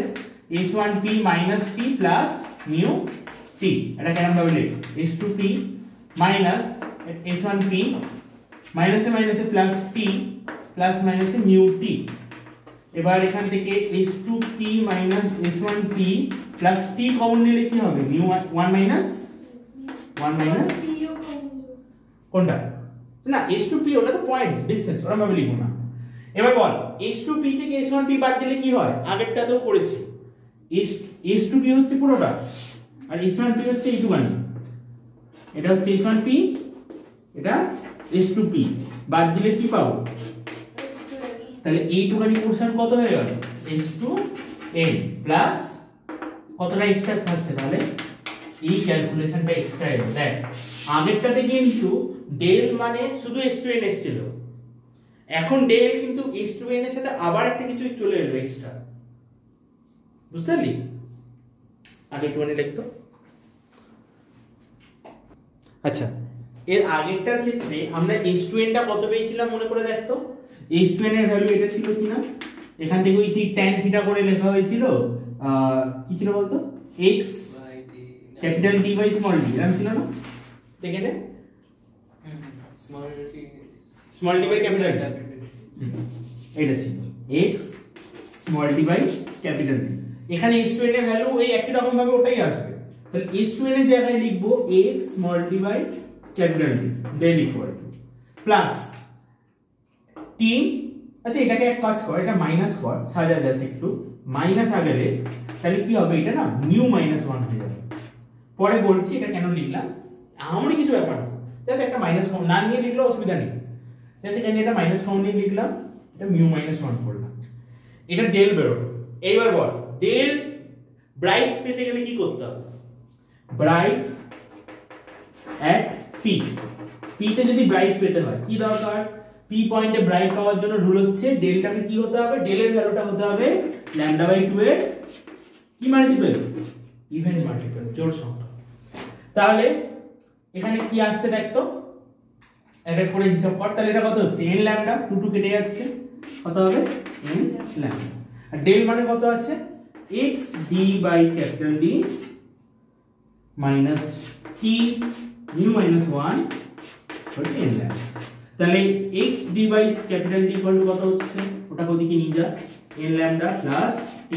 h1p minus t plus mu t এটা কেমন ভাবে লিখ h2p minus h1p minus এ minus এ plus t plus minus এ mu t এবার এখান থেকে h2p minus h1p plus t common নিলে কি হবে mu 1 minus কোনটা না h2p ওটা তো পয়েন্ট ডিসটেন্স ওরা ভাবে লিখব না এবার বল h2p থেকে h1p বাদ দিলে কি হয় আগেরটাতেও করেছি h2p হচ্ছে পুরোটা আর h1p হচ্ছে এইটুকানি এটা হচ্ছে h1p এটা h2p বাদ দিলে কি পাবো তাহলে এইটুকানি পোরশন কত হয়ে গেল h2n প্লাস কতটা এক্সট্রা থাকছে তাহলে এই ক্যালকুলেশনটা এক্সট্রা এলো দেখ আগেরটাতে কিন্তু ডেল মানে শুধু h2n এসেছিল এখন ডেল কিন্তু h2n এর সাথে আবার একটা কিছু চলে এলো এক্সট্রা বুঝতে পারলি আগে একটুখানি লিখতো আচ্ছা এর আগেরটার ক্ষেত্রে আমরা h2n টা কত পেয়েছিলাম মনে করে দেখতো h2n এর ভ্যালু এটা ছিল কিনা এখান থেকে ওই tan থিটা করে লেখা হয়েছিল কি ছিল বলতো x capital D by small d এরকম ছিল না দেখে নে small d by capital D এটা ছিল x small d by capital D এখানে h2n এর ভ্যালু এই একই রকম ভাবে ওটাই আসবে তাহলে h2n এর জায়গায় লিখবো x small d by capital D then equal to plus t আচ্ছা এটাকে এক কাজ কর এটা মাইনাস কর সাজা যাচ্ছে একটু মাইনাস আগে লেখ তাহলে কি হবে এটা না মিউ মাইনাস 1 হয়ে যাবে পরে বলছি এটা কেন লিখলাম আমরা কিছু ব্যাপার না জাস্ট একটা মাইনাস কম না নিয়ে লিখলে অসুবিধা নেই জাস্ট এখানে এটা মাইনাস কম নিয়ে লিখলাম এটা মিউ মাইনাস 1 করলাম এটা ডেল বেরোলো এইবার বল ডেল ব্রাইট পেতে গেলে কি করতে হবে ব্রাইট এট পি তে যদি ব্রাইট পেতে হয় কি দরকার পি পয়েন্টে ব্রাইট পাওয়ার জন্য রুল হচ্ছে ডেলটাকে কি হতে হবে ডেলের ভ্যালুটা হতে হবে λ/2 এর কি মাল্টিপল ইভেন মাল্টিপল জোড় সংখ্যা তাহলে এখানে কি আসছে দেখতো এটা করে হিসাব কর তাহলে এটা কত হচ্ছে n ল্যামডা 2 কেটে যাচ্ছে কত হবে n ল্যামডা আর ডেল মানে কত আছে x d by capital D minus t mu minus 1 n lambda তাহলে x d by capital D equal to কত হচ্ছে ওটা ওদিকে নিয়ে যা n lambda plus t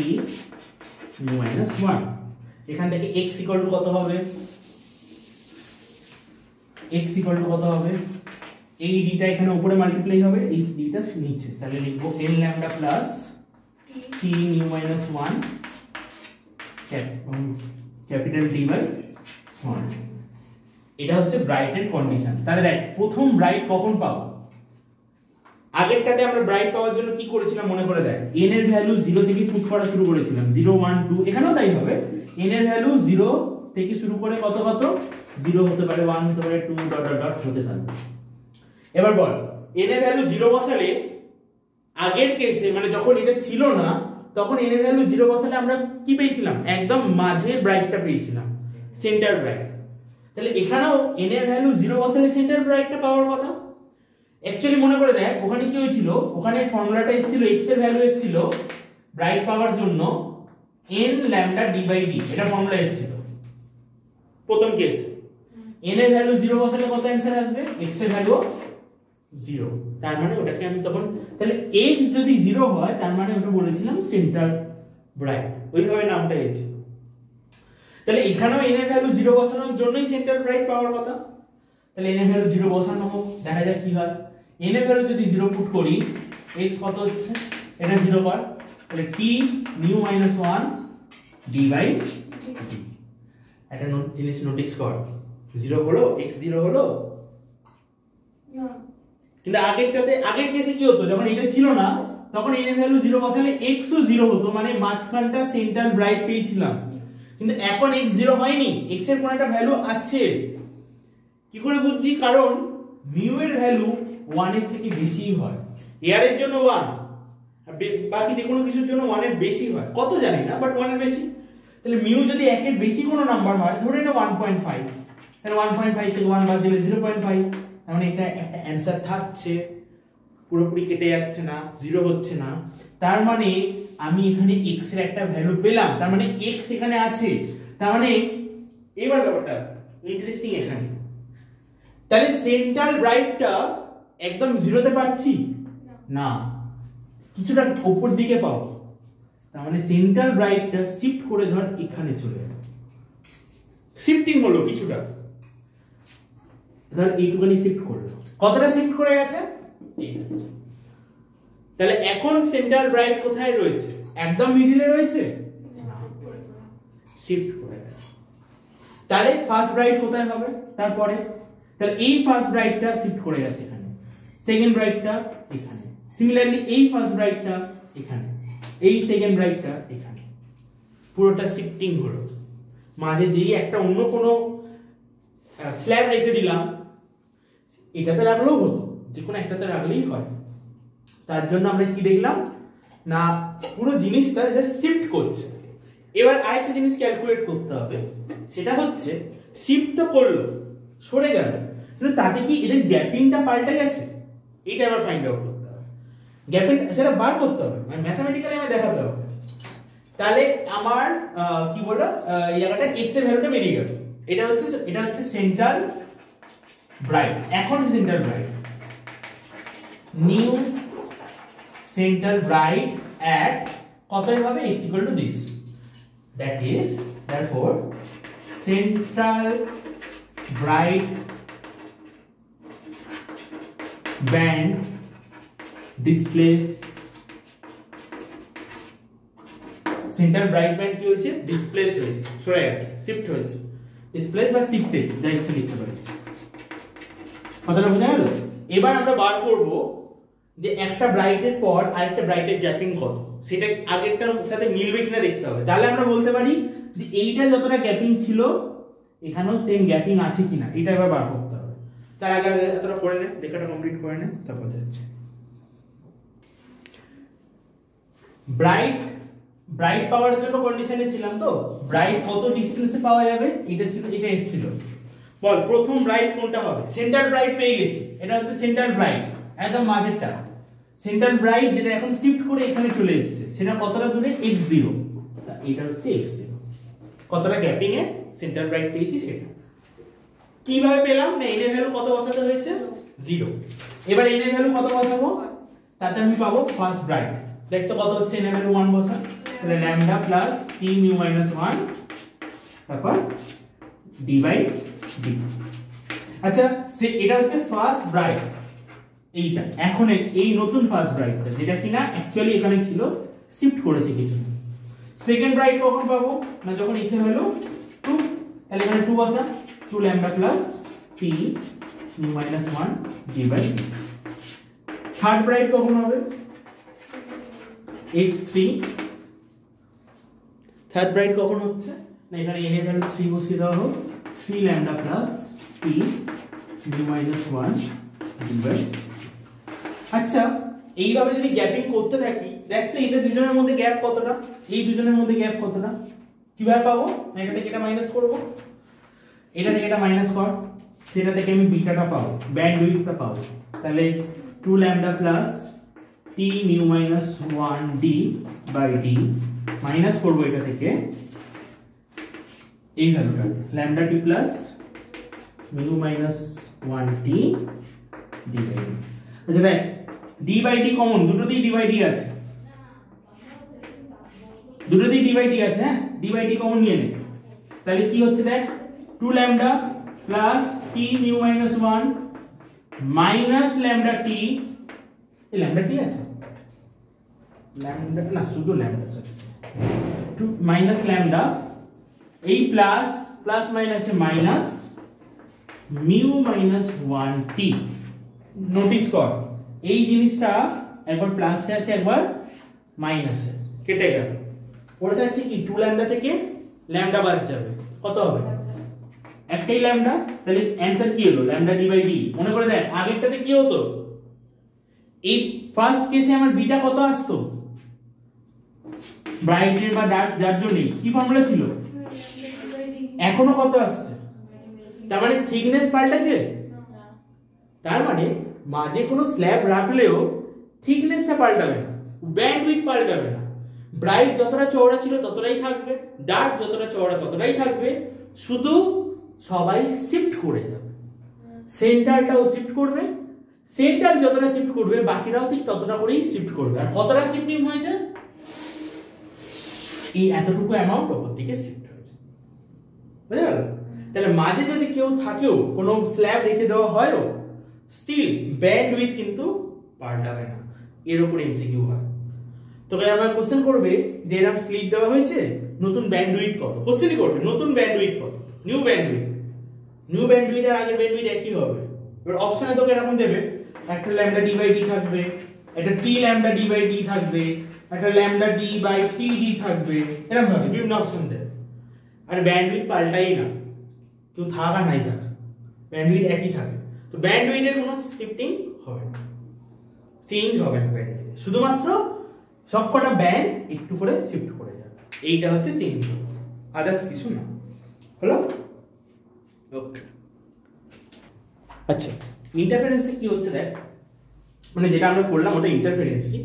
mu minus 1 এখান থেকে x ইকুয়াল টু কত হবে x ইকুয়াল টু কত হবে এই d টা এখানে উপরে মাল্টিপ্লাই হবে এই d টা নিচে তাহলে লিখব n lambda plus t mu minus 1 capital D by small এটা হচ্ছে ব্রাইটের কন্ডিশন তাহলে দেখ প্রথম ব্রাইট কখন পাবো আগেরটাতে আমরা ব্রাইট পাওয়ার জন্য কি করেছিলাম মনে করে দেখ n এর ভ্যালু 0 থেকে পুট করা শুরু করেছিলাম 0 1 2 এখানেও তাই হবে n এর ভ্যালু 0 থেকে শুরু করে কত 0 হতে পারে 1 হতে পারে 2 ডট ডট ডট হতে থাকবে এবার বল n এর ভ্যালু 0 বসালে আগের কেসে মানে যখন এটা ছিল না তখন n এর ভ্যালু 0 বসালে আমরা কি পেয়েছিলাম একদম মাঝে ব্রাইটটা পেয়েছিলাম সেন্টার ব্রাইট তাহলে এখানেও n এর ভ্যালু 0 বসালে সেন্টার ব্রাইটটা পাওয়ার কথা অ্যাকচুয়ালি মনে করে দেখ ওখানে কি হয়েছিল ওখানে ফর্মুলাটা এসেছিল x এর ভ্যালু এসেছিল ব্রাইট পাওয়ার জন্য n lambda d by d এটা ফর্মুলা এসেছিল প্রথম কেসে n এর ভ্যালু 0 বসালে কত आंसर আসবে x এর ভ্যালু 0 তার মানে ওটাকে আমি তখন তাহলে x যদি 0 হয় তার মানে ওটা বলেছিলাম সেন্টার ব্রাইট ওইভাবে নামটা এসেছে তাহলে এখানেও n এর ভ্যালু 0 বসানোর জন্যই সেন্টার ব্রাইট পাওয়ার কথা তাহলে n এর ভ্যালু 0 বসানো হোক দেখা যাক কি হয় n এর ভ্যালু যদি 0 পুট করি x কত হচ্ছে এটা 0 কর তাহলে t mu minus 1 d by d. একটা জিনিস নোটিস কর, 0 হলো, x0 হলো না, কিন্তু আগের কেসে কি হতো, যখন এটা ছিল না তখন এর ভ্যালু 0 বসালে x ও 0 হতো, মানে মাঝখানটা সেন্টার ব্রাইট পেয়েছিলাম। কিন্তু এখন x 0 হয়নি, x এর কোন একটা ভ্যালু আছে। কি করে বুঝছি? কারণ মিউ এর ভ্যালু 1 এর থেকে বেশি হয়, এর এর জন্য 1, আর বাকি যে কোনো কিছুর জন্য 1 এর বেশি হয়, কত জানি না, বাট 1 এর বেশি। তাহলে মিউ যদি 1 এর বেশি কোনো নাম্বার হয়, ধরে নাও 1.5, তাহলে 1.5 থেকে 1 বাদ দিলে 0.5, তার মানে এটা একটা অ্যানসার থাকছে, পুরোপুরি কেটে যাচ্ছে না, 0 হচ্ছে না। তার মানে আমি এখানে x এর একটা ভ্যালু পেলাম, তার মানে x এখানে আছে। তার মানে এবার ব্যাপারটা ইন্টারেস্টিং এখানে, তাহলে সেন্ট্রাল ব্রাইটটা একদম 0 তে পাচ্ছি না, কিছুটা উপর দিকে পাবো। তার মানে সেন্ট্রাল ব্রাইটটা শিফট করে ধর এখানে চলে যাবে, শিফটিং হলো কিছুটা, ধর এইটুখানি শিফট করলো। কতটা শিফট করে গেছে? তাহলে এখন সেন্ট্রাল ব্রাইট কোথায় রয়েছে? একদম মিডলে রয়েছে না, শিফট করে গেছে। তাহলে ফার্স্ট ব্রাইট কোথায় হবে? তারপরে তাহলে এই ফার্স্ট ব্রাইটটা শিফট করে গেছে এখানে, সেকেন্ড ব্রাইটটা এখানে, সিমিলারলি এই ফার্স্ট ব্রাইটটা এখানে, এই সেকেন্ড ব্রাইটটা এখানে, পুরোটা শিফটিং হলো। মাঝে যেই একটা অন্য কোনো স্ল্যাব রেখে দিলাম, এটাতে রাখলেও হতো, যে কোনো একটাতে রাখলেই হয়। তার জন্য আমরা কি দেখলাম না, পুরো জিনিসটা জাস্ট শিফট করছে। এবার আরেকটা জিনিস ক্যালকুলেট করতে হবে, সেটা হচ্ছে শিফট তো করলো, সরে গেল, কিন্তু তাতে কি এদের গ্যাপিংটা পাল্টে গেছে? এটা আবার ফাইন্ড আউট করতে হবে, গ্যাপিং সেটা বার করতে হবে, মানে ম্যাথমেটিক্যালি আমি দেখাতে হবে। তাহলে আমার কি বললো, এই জায়গাটা x এর ভ্যালুটা বেরিয়ে গেল। এটা হচ্ছে সেন্ট্রাল ব্রাইট। এখন central bright, new central bright at কত হবে? x equal to this, that is therefore central bright band displays, central bright band কি হয়েছে? ডিসপ্লেস হয়েছে, সরে গেছে, শিফট হয়েছে, ডিসপ্লেস বা শিফটেড, যা ইচ্ছা লিখতে পারিস। কথাটা বোঝা গেল? এবার আমরা বার করব যে একটা ব্রাইটের পর আরেকটা ব্রাইটের গ্যাপিং কত, সেটা আগেরটার সাথে মিলবে কিনা দেখতে হবে। তাহলে আমরা বলতে পারি যে এইটা যতটা গ্যাপিং ছিল এখানেও সেম গ্যাপিং আছে কিনা, এটা এবার বার করতে হবে। তার আগে এতটা করে নে, লেখাটা কমপ্লিট করে নে, তারপর যাচ্ছে। ব্রাইট পাওয়ার জন্য কন্ডিশনে ছিলাম তো, ব্রাইট কত ডিসটেন্সে পাওয়া যাবে এটা ছিল, এটা এসেছিল। বল প্রথম ব্রাইট কোনটা হবে? সেন্ট্রাল ব্রাইট পেয়ে গেছি, এটা হচ্ছে সেন্ট্রাল ব্রাইট, একদম মাঝেরটা সেন্ট্রাল ব্রাইট, যেটা এখন শিফট করে এখানে চলে এসেছে, সেটা কতটা দূরে? x0, এটা হচ্ছে x0, কতটা গ্যাপিং এ সেন্ট্রাল ব্রাইট পেয়েছি সেটা। কিভাবে পেলাম না, এর ভ্যালু কত বসাতে হয়েছে? 0। এবার এর ভ্যালু কত বসাবো? তাতে আমি পাবো ফার্স্ট ব্রাইট। দেখতে কত হচ্ছে, এর ভ্যালু 1 বসা, তাহলে lambda plus t mu minus 1, তারপর d বাই d। আচ্ছা, এটা হচ্ছে ফার্স্ট ব্রাইট, এইটা এখন এই নতুন ফার্স্ট ব্রাইটটা, যেটা কিনা অ্যাকচুয়ালি এখানে ছিল, শিফট করেছে কিছু। সেকেন্ড ব্রাইট কখন পাবো না, যখন x এর ভ্যালু 2, তাহলে এখানে 2 বসা, 2 lambda plus t mu minus 1 d by d। Third bright কখন হবে? x3। থার্ড ব্রাইট কখন হচ্ছে না, এখানে n এর ভ্যালু 3 বসিয়ে দেওয়া হোক, 3 lambda plus t mu minus 1 d by. আচ্ছা, এইভাবে যদি গ্যাপিং করতে থাকি, দেখ তো এদের দুজনের মধ্যে গ্যাপ কতটা, এই দুজনের মধ্যে গ্যাপ কতটা, কিভাবে পাবো? এটা থেকে এটা মাইনাস করব, এটা থেকে এটা মাইনাস কর, সেটা থেকে আমি বিটাটা পাবো, ব্যান্ডউইথটা পাবো। তাহলে 2 lambda plus t mu minus 1 d by d, minus করব এটা থেকে এই ভ্যালুটা, lambda t plus mu minus 1 t d by d। আচ্ছা দেখ, d বাই d কমন, দুটোতেই d বাই d আছে, দুটোতেই d বাই d আছে, হ্যাঁ, d বাই d কমন নিয়ে নে। তাহলে কি হচ্ছে দেখ, 2 lambda plus t mu minus 1 minus lambda t, এই ল্যামডা t আছে, ল্যামডা না শুধু ল্যামডা, টু মাইনাস ল্যামডা, এই প্লাস প্লাস মাইনাসে minus mu minus 1t। Notice কর এই জিনিসটা একবার প্লাসে আছে একবার মাইনাসে, কেটে গেল। পড়ে থাকছে কি 2 ল্যামডা থেকে ল্যামডা বাদ যাবে, কত হবে একটাই ল্যামডা, তাহলে অ্যানসার কি হলো ল্যামডা ডি বাই ডি। মনে করে দেখ আগেরটাতে কি হতো, এই ফার্স্ট কেসে আমার বিটা কত আসতো, ব্রাইটের বা ডার্ক যার জন্য কি ফর্মুলা ছিল, এখনো কত আসছে, তার মানে থিকনেস পাল্টাছে, তার মানে মাঝে কোনো স্ল্যাব রাখলেও থিকনেসটা পাল্টাবে না, ব্যান্ডউইথ পাল্টাবে না। ব্রাইট যতটা চওড়া ছিল ততটাই থাকবে, ডার্ক যতটা চওড়া ততটাই থাকবে, শুধু সবাই শিফট করে যাবে, সেন্টারটাও শিফট করবে, সেন্টার যতটা শিফট করবে বাকিরাও ঠিক ততটা করেই শিফট করবে। আর কতটা শিফটিং হয়েছে, এই এতটুকু অ্যামাউন্ট ওপর দিকে শিফট হয়েছে, বুঝতে গেল? তাহলে মাঝে যদি কেউ থাকেও কোনো স্ল্যাব রেখে দেওয়া হয়ও স্টিল ব্যান্ডউইথ কিন্তু পাল্টাবে না, এর উপর এমসিকিউ হয়। তোকে আমার কোশ্চেন করবে যে এরকম স্লিপ দেওয়া হয়েছে, নতুন ব্যান্ডউইথ কত, কোশ্চেনই করবে নতুন ব্যান্ডউইথ কত, নিউ ব্যান্ডউইথ। নিউ ব্যান্ডউইথ আর আগের ব্যান্ডউইথ একই হবে। এবার অপশনে তোকে এরকম দেবে, একটা ল্যামডা ডি বাই ডি থাকবে, একটা t lambda d by d থাকবে, একটা lambda d by t d থাকবে, এরকম ভাবে বিভিন্ন অপশন দেবে। আর ব্যান্ডউইথ পাল্টাই না, কেউ থাক আর নাই থাক ব্যান্ডউইথ একই থাকে। তো ব্যান্ডউইথের কোনো শিফটিং হবে না, চেঞ্জ হবে না ব্যান্ডউইথে, শুধুমাত্র সবকটা ব্যান্ড একটু করে শিফট করে যাবে, এইটা হচ্ছে চেঞ্জ হবে, আদার্স কিছু না। হলো? ওকে। আচ্ছা, ইন্টারফারেন্সে কি হচ্ছে দেখ, মানে যেটা আমরা করলাম ওটা ইন্টারফারেন্সই,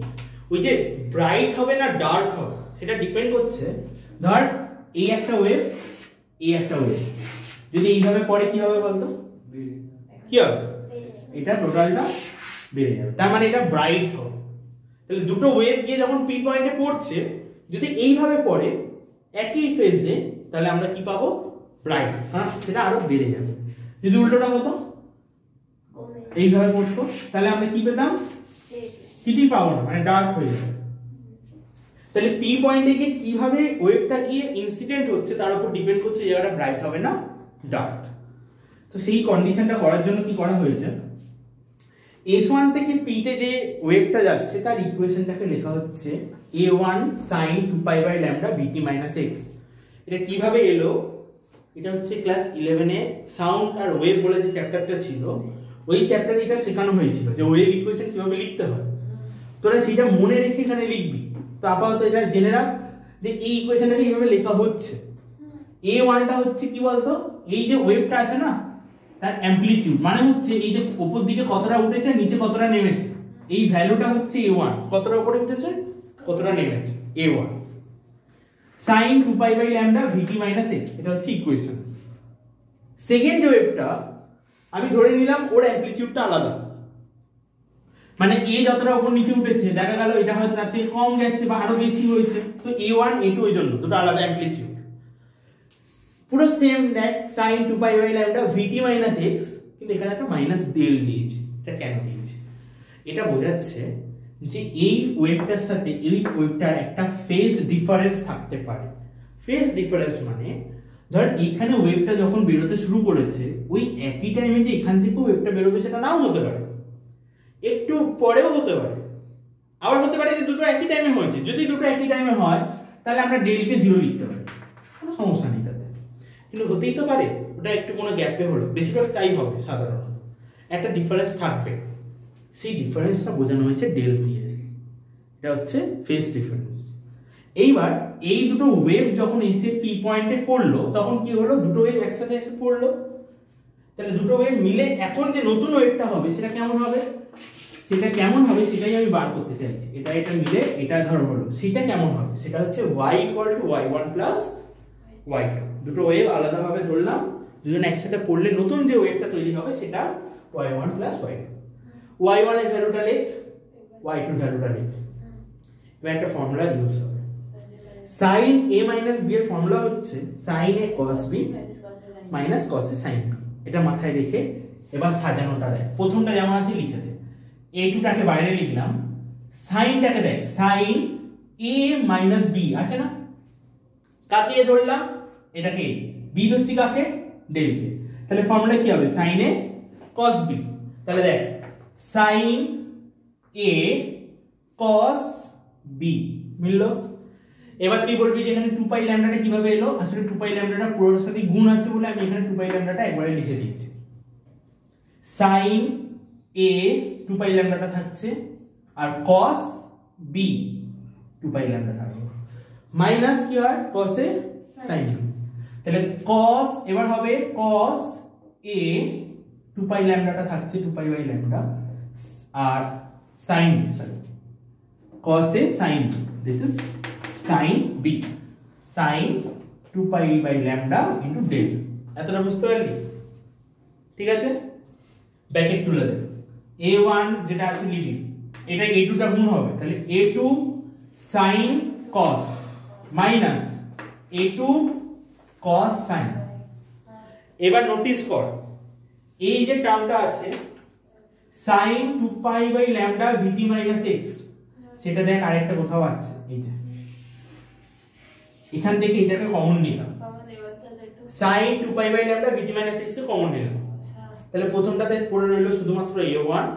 ওই যে ব্রাইট হবে না ডার্ক হবে সেটা ডিপেন্ড করছে, ধর এই একটা ওয়েভ এই একটা ওয়েভ যদি এইভাবে পড়ে কি হবে বলতো, কি হবে, এটা টোটালটা বেড়ে যাবে, তার মানে এটা ব্রাইট হবে। তাহলে দুটো ওয়েভ গিয়ে যখন পি পয়েন্টে পড়ছে যদি এইভাবে পড়ে একই ফেজে, তাহলে আমরা কি পাবো, ব্রাইট, হ্যাঁ সেটা আরো বেড়ে যাবে। যদি উল্টোটা হতো এইভাবে পড়তো তাহলে আমরা কি পেতাম, কিছুই পাবো না, মানে ডার্ক হয়ে যাবে। তাহলে পি পয়েন্টে গিয়ে কিভাবে ওয়েভটা গিয়ে ইনসিডেন্ট হচ্ছে তার উপর ডিপেন্ড করছে এই জায়গাটা ব্রাইট হবে না ডার্ক। তো সেই কন্ডিশনটা করার জন্য কি করা হয়েছে, S1 থেকে P তে যে ওয়েভটা যাচ্ছে তার ইকুয়েশনটাকে লেখা হচ্ছে A1 sin 2 pi by lambda Vt minus x। এটা কিভাবে এলো, এটা হচ্ছে ক্লাস 11 এ সাউন্ড আর ওয়েভ বলে যে চ্যাপ্টারটা ছিল ওই চ্যাপ্টারে এটা শেখানো হয়েছিল যে ওয়েভ ইকুয়েশন কিভাবে লিখতে হয়। তোরা সেটা মনে রেখে এখানে লিখবি। তো আপাতত এটা জেনে রাখ যে এই ইকুয়েশনটাকে এইভাবে লেখা হচ্ছে। A1টা হচ্ছে কি বলতো, এই যে ওয়েভটা আছে না তার অ্যামপ্লিটিউড, মানে হচ্ছে এই যে উপর দিকে কতটা উঠেছে নিচে কতটা নেমেছে, এই ভ্যালুটা হচ্ছে A1, কতটা উপরে উঠেছে কতটা নেমেছে A1 sin 2 pi by lambda Vt minus x, এটা হচ্ছে ইকুয়েশন। সেকেন্ড যে ওয়েভটা আমি ধরে নিলাম ওর অ্যামপ্লিটিউডটা আলাদা, মানে A যতটা উপর নিচে উঠেছে দেখা গেল এটা হয়তো তার থেকে কম গেছে বা আরো বেশি হয়েছে, তো A1 A2 এর জন্য দুটো আলাদা অ্যামপ্লিটিউড। পুরো সেম দেখ sin 2 pi by lambda Vt minus x, কিন্তু এখানে একটা মাইনাস ডেল দিয়েছি। এটা কেন দিয়েছি, এটা বোঝাচ্ছে যে এই ওয়েভটার সাথে এই ওয়েভটার একটা ফেজ ডিফারেন্স থাকতে পারে। ফেজ ডিফারেন্স মানে ধর এখানে ওয়েভটা যখন বেরোতে শুরু করেছে ওই একই টাইমে যে এখান থেকে ওয়েভটা বেরোবে সেটা নাও হতে পারে, একটু পরেও হতে পারে, আবার হতে পারে যে দুটো একই টাইমে হয়েছে। যদি দুটো একই টাইমে হয় তাহলে আমরা ডেলকে 0 লিখতে পারি, কোনো সমস্যা নেই তাতে, কিন্তু হতেই তো পারে ওটা একটু কোনো গ্যাপে হলো, বেশিরভাগ তাই হবে সাধারণত, একটা ডিফারেন্স থাকবে, সেই ডিফারেন্সটা বোঝানো হয়েছে ডেল দিয়ে, এটা হচ্ছে ফেজ ডিফারেন্স। এইবার এই দুটো ওয়েভ যখন এসে পি পয়েন্টে পড়লো তখন কি হলো, দুটো ওয়েভ একসাথে এসে পড়লো, তাহলে দুটো ওয়েভ মিলে এখন যে নতুন ওয়েভটা হবে সেটা কেমন হবে, সেটাই আমি বার করতে চাইছি। এটা মিলে এটা ধর হলো, সেটা কেমন হবে, সেটা হচ্ছে y = y1 + y2। দুটো ওয়েভ আলাদাভাবে ধরলাম, দুজন একসাথে পড়লে নতুন যে ওয়েভটা তৈরি হবে সেটা y1 + y2। y1 এর ভ্যালুটা লিখ, y2 এর ভ্যালুটা লিখ। এবার একটা ফর্মুলা ইউজ হবে, sin a - b এর ফর্মুলা হচ্ছে sin a cos b - cos a sin b। এটা মাথায় রেখে এবার সাজানোটা দেখ, প্রথমটা যেমন আছে লিখে দে, a2 টাকে বাইরে লিখলাম, সাইনটাকে দেখ sin a - b আছে না, কাকে এ ধরলাম, এটাকে এ, বি ধরছি কাকে, ডেল কে। তাহলে ফর্মুলা কি হবে, সাইন এ কস বি। তাহলে দেখ সাইন এ কস বি মিললো। এবার তুই বলবি যে এখানে 2 পাই ল্যামডাটা কিভাবে এলো, আসলে 2 পাই ল্যামডাটা পুরোর সাথে গুণ আছে বলে আমি এখানে 2 পাই ল্যামডাটা একবারে লিখে দিয়েছি। সাইন এ 2 পাই ল্যামডাটা থাকছে আর cos b 2 পাই ল্যামডা থাকবে, মাইনাস কি হয় cos এ sin b। তাহলে cos এবার হবে cos a 2 পাই ল্যামডাটা থাকছে 2 পাই বাই ল্যামডা আর sin b, sorry cos a sin b, this is sin b, sin 2 pi by lambda into del. এতটা বুঝতে পারলি? ঠিক আছে, ব্র্যাকেট তুলে দে। a1 যেটা আছে লিখলি, এটা a2 টা গুণ হবে, তাহলে a2 sin cos minus a2 cos sin। এবার নোটিস কর এই যে টার্মটা আছে sin 2 pi by lambda vt minus x, সেটা দেখ আরেকটা কোথাও আছে, এই যে এখান থেকে এটাকে কমন নিলাম, sin 2 pi by lambda vt minus x কে কমন নিলাম। তাহলে প্রথমটাতে পড়ে রইল শুধুমাত্র a1,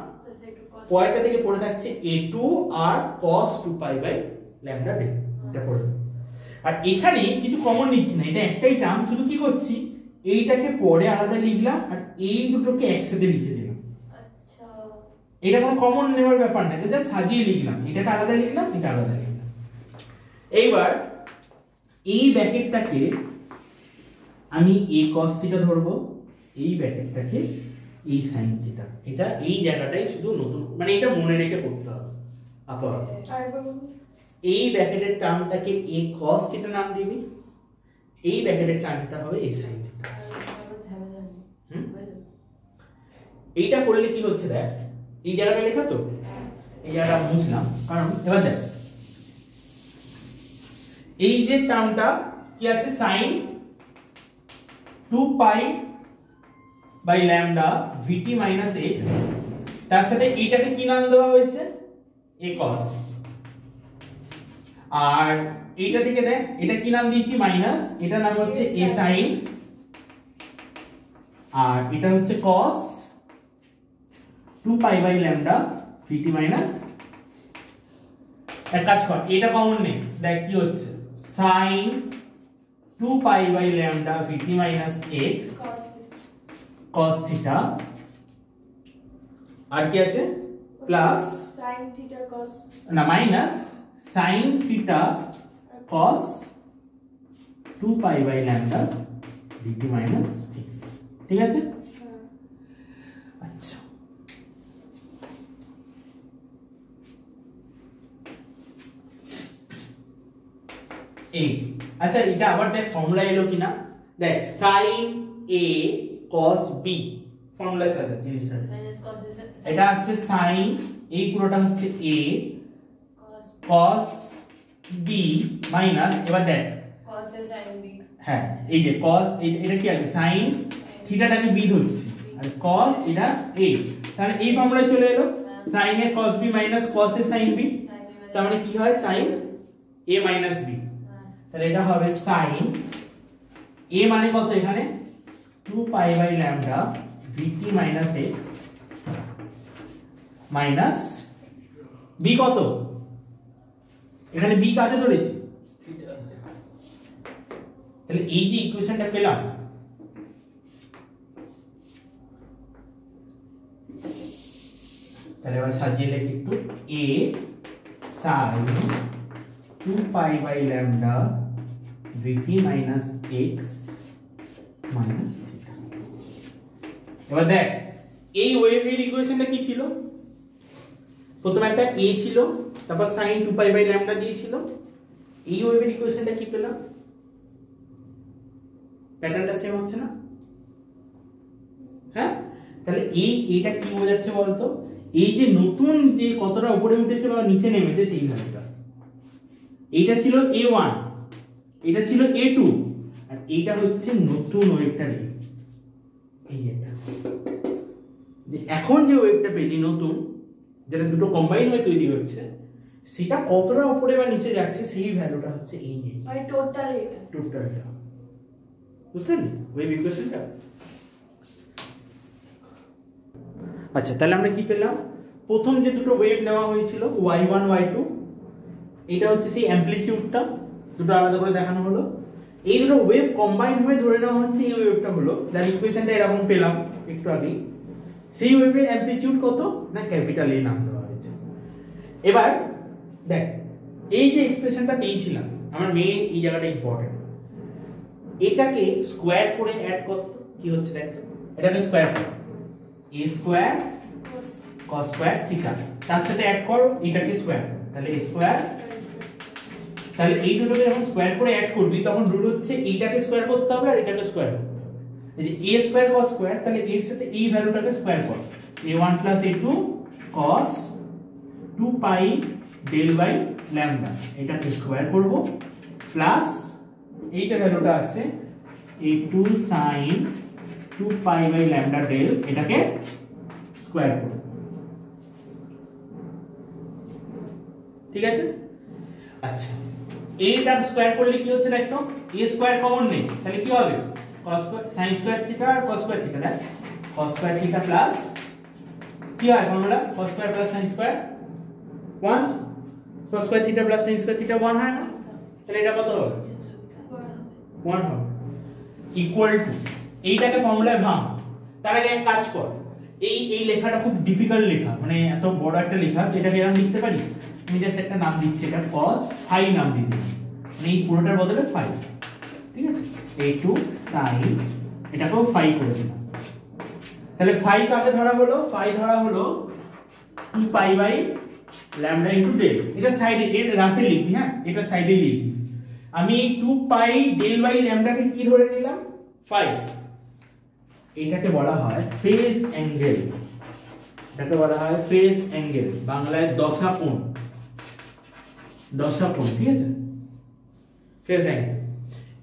পরেরটা থেকে পড়ে থাকছে a2 আর cos 2 pi by lambda del, এটা পড়ে। আর এখানে কিছু কমন নিচ্ছি না, এটা একটাই টার্ম, শুধু কি করছি এইটাকে পরে আলাদা লিখলাম আর এই দুটোকে একসাথে লিখে দিলাম। আচ্ছা, এটা কোনো কমন নেওয়ার ব্যাপার না, এটা জাস্ট সাজিয়ে লিখলাম, এটাকে আলাদা লিখলাম, এটা আলাদা লিখলাম। এইবার এই ব্র্যাকেটটাকে আমি a cos থিটা ধরবো, এই ব্র্যাকেটটাকে এই sin থিটা, এটা এই জায়গাটাই শুধু নতুন, মানে এটা মনে রেখে করতে হবে আপাতত। এই ব্র্যাকেটের টার্মটাকে a cos থিটা নাম দিবি, এই ব্র্যাকেটের টার্মটা হবে a sin থিটা। এইটা করলে কি হচ্ছে দেখ, এই জায়গাটা লেখা তো, এই জায়গাটা বুঝলাম, কারণ এবার দেখ এই যে টার্মটা কি আছে sin 2 pi by lambda vt minus x, তার সাথে এইটাকে কি নাম দেওয়া হয়েছে a cos, আর এইটা থেকে দেখ এটা কি নাম দিয়েছি মাইনাস, এটা নাম হচ্ছে a sin, আর এটা হচ্ছে cos 2 pi by lambda vt minus. এক কাজ কর, এটা কমন নে, দেখ কি হচ্ছে sin 2 pi by lambda vt minus x cos theta, আর কি আছে প্লাস sin থিটা cos, না minus sin theta cos 2 pi by lambda vt minus x। ঠিক আছে, আচ্ছা এই, আচ্ছা এটা আবার দেখ ফর্মুলা এলো কিনা, দেখ sin a cos b ফর্মুলার সাথে জিনিসটা, এটা হচ্ছে sin, এই পুরোটা হচ্ছে a cos b মাইনাস, এবার দেখ cos a sin b, হ্যাঁ এই যে cos, এটা কি আছে sin থিটাটাকে b ধরছি আর cos এটা a, তাহলে এই ফর্মুলায় চলে এলো sin a cos b minus cos a sin b, তার মানে কি হয় sin a মাইনাস b। তাহলে এটা হবে sin a মানে কত এখানে 2 pi by lambda vt minus x minus b কত, এখানে b কাকে ধরেছি, তাহলে এই যে ইকুয়েশনটা পেলাম, তাহলে এবার সাজিয়ে লিখি একটু a sin 2 pi by lambda vt minus x minus theta. এবার দেখ এই ওয়েভের ইকুয়েশনটা কি ছিল, প্রথমে একটা a ছিল, তারপর sin 2 পাই বাই ল্যামডা দিয়েছিল, এই ওয়েভের ইকুয়েশনটা কি পেলাম, প্যাটার্নটা সেম হচ্ছে না, হ্যাঁ? তাহলে এইটা কি বোঝাচ্ছে বলতো, এই যে নতুন যে কতটা উপরে উঠেছে বা নিচে নেমেছে সেই ভ্যালুটা, এইটা ছিল a1, এটা ছিল a2, আর এইটা হচ্ছে নতুন ওয়েভটা, এই এটা যে এখন যে ওয়েভটা পেলি নতুন, যেটা দুটো কম্বাইন হয়ে তৈরি হচ্ছে, সেটা কতটা উপরে বা নিচে যাচ্ছে সেই ভ্যালুটা হচ্ছে এই যে মানে টোটাল এটা টোটালটা। বুঝলেন ওয়েভ ইকুয়েশনটা? আচ্ছা, তাহলে আমরা কি পেলাম? প্রথম যে দুটো ওয়েভ নেওয়া হয়েছিল y1 y2, এটা হচ্ছে সেই অ্যামপ্লিটিউডটা, দুটো আলাদা করে দেখানো হলো। এই দুটো ওয়েভ কম্বাইন হয়ে ধরে নেওয়া হচ্ছে এই ওয়েভটা হলো, যার ইকুয়েশনটা এরকম পেলাম একটু আগেই। সেই ওয়েভের অ্যামপ্লিটিউড কত না ক্যাপিটাল এ নাম দেওয়া হয়েছে। এবার দেখ, এই যে এক্সপ্রেশনটা পেয়েছিলাম, আমার মেইন এই জায়গাটা ইম্পর্টেন্ট। এটাকে স্কোয়ার করে অ্যাড করতে কি হচ্ছে দেখ তো, এটাকে স্কোয়ার কর a square cos square theta, তার সাথে অ্যাড করো এটাকে স্কোয়ার, তাহলে a স্কোয়ার। তাহলে এই দুটোকে যখন স্কোয়ার করে অ্যাড করবি তখন রুল হচ্ছে এইটাকে স্কোয়ার করতে হবে আর এটাকে স্কোয়ার করতে হবে। এই যে a স্কোয়ার cos স্কোয়ার, তাহলে এর সাথে এই ভ্যালুটাকে স্কোয়ার কর, a1 + a2 cos 2 pi del by lambda, এটাকে স্কোয়ার করব প্লাস এই যে ভ্যালুটা আছে a2 sin 2 pi by lambda del, এটাকে স্কোয়ার করব। ঠিক আছে? আচ্ছা, এইটা স্কোয়ার করলে কি হচ্ছে দেখতো, a স্কোয়ার কমন নেই, তাহলে কি হবে cos square sin square theta আর cos স্কয়ার থিটা, দেখ cos স্কয়ার থিটা প্লাস কি হয় formula, cos square plus sin square 1, cos square theta plus sin square theta 1 হয় না? তাহলে এটা কত হবে 1 হবে, ইকুয়াল টু এইটাকে ফর্মুলায় ভাঙ। তার আগে এক কাজ কর, এই লেখাটা খুব ডিফিকাল্ট লেখা, মানে এত বড় একটা লেখা, এটাকে এরকম লিখতে পারি, আমি জাস্ট একটা নাম দিচ্ছি, এটা cos phi নাম দিয়ে দিই, মানে এই পুরোটার বদলে phi। ঠিক আছে, a2 sin, এটাকেও phi করে দিলাম। তাহলে phi কাকে ধরা হলো, phi ধরা হলো 2 pi by lambda into del. এটা সাইডে এর রাফে লিখবি, হ্যাঁ এটা সাইডে লিখবি। আমি এই 2 পাই ডেল বাই ল্যামডাকে কি ধরে নিলাম, phi। এটাকে বলা হয় ফেজ অ্যাঙ্গেল, এটাকে বলা হয় ফেজ অ্যাঙ্গেল, বাংলায় দশা কোণ, দশা কোণ। ঠিক আছে, ফেজ অ্যাঙ্গেল।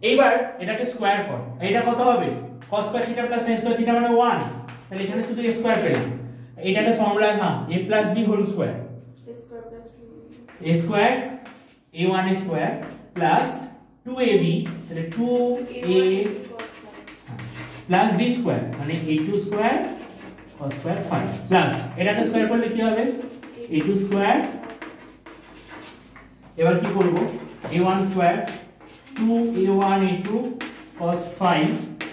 এইবার এটাকে স্কয়ার কর, এটা কত হবে cos square theta plus sin square theta মানে 1, তাহলে এখানে শুধু a স্কয়ার পেলাম। এটাকে ফর্মুলায় ভাঙ, a + b whole square, a square a1 square plus 2ab, তাহলে 2a প্লাস b স্কয়ার মানে a2 square cos square phi plus এটাকে স্কয়ার করলে কি হবে a2 স্কয়ার। এবার কি করব, a1 square 2a1 a2 cos phi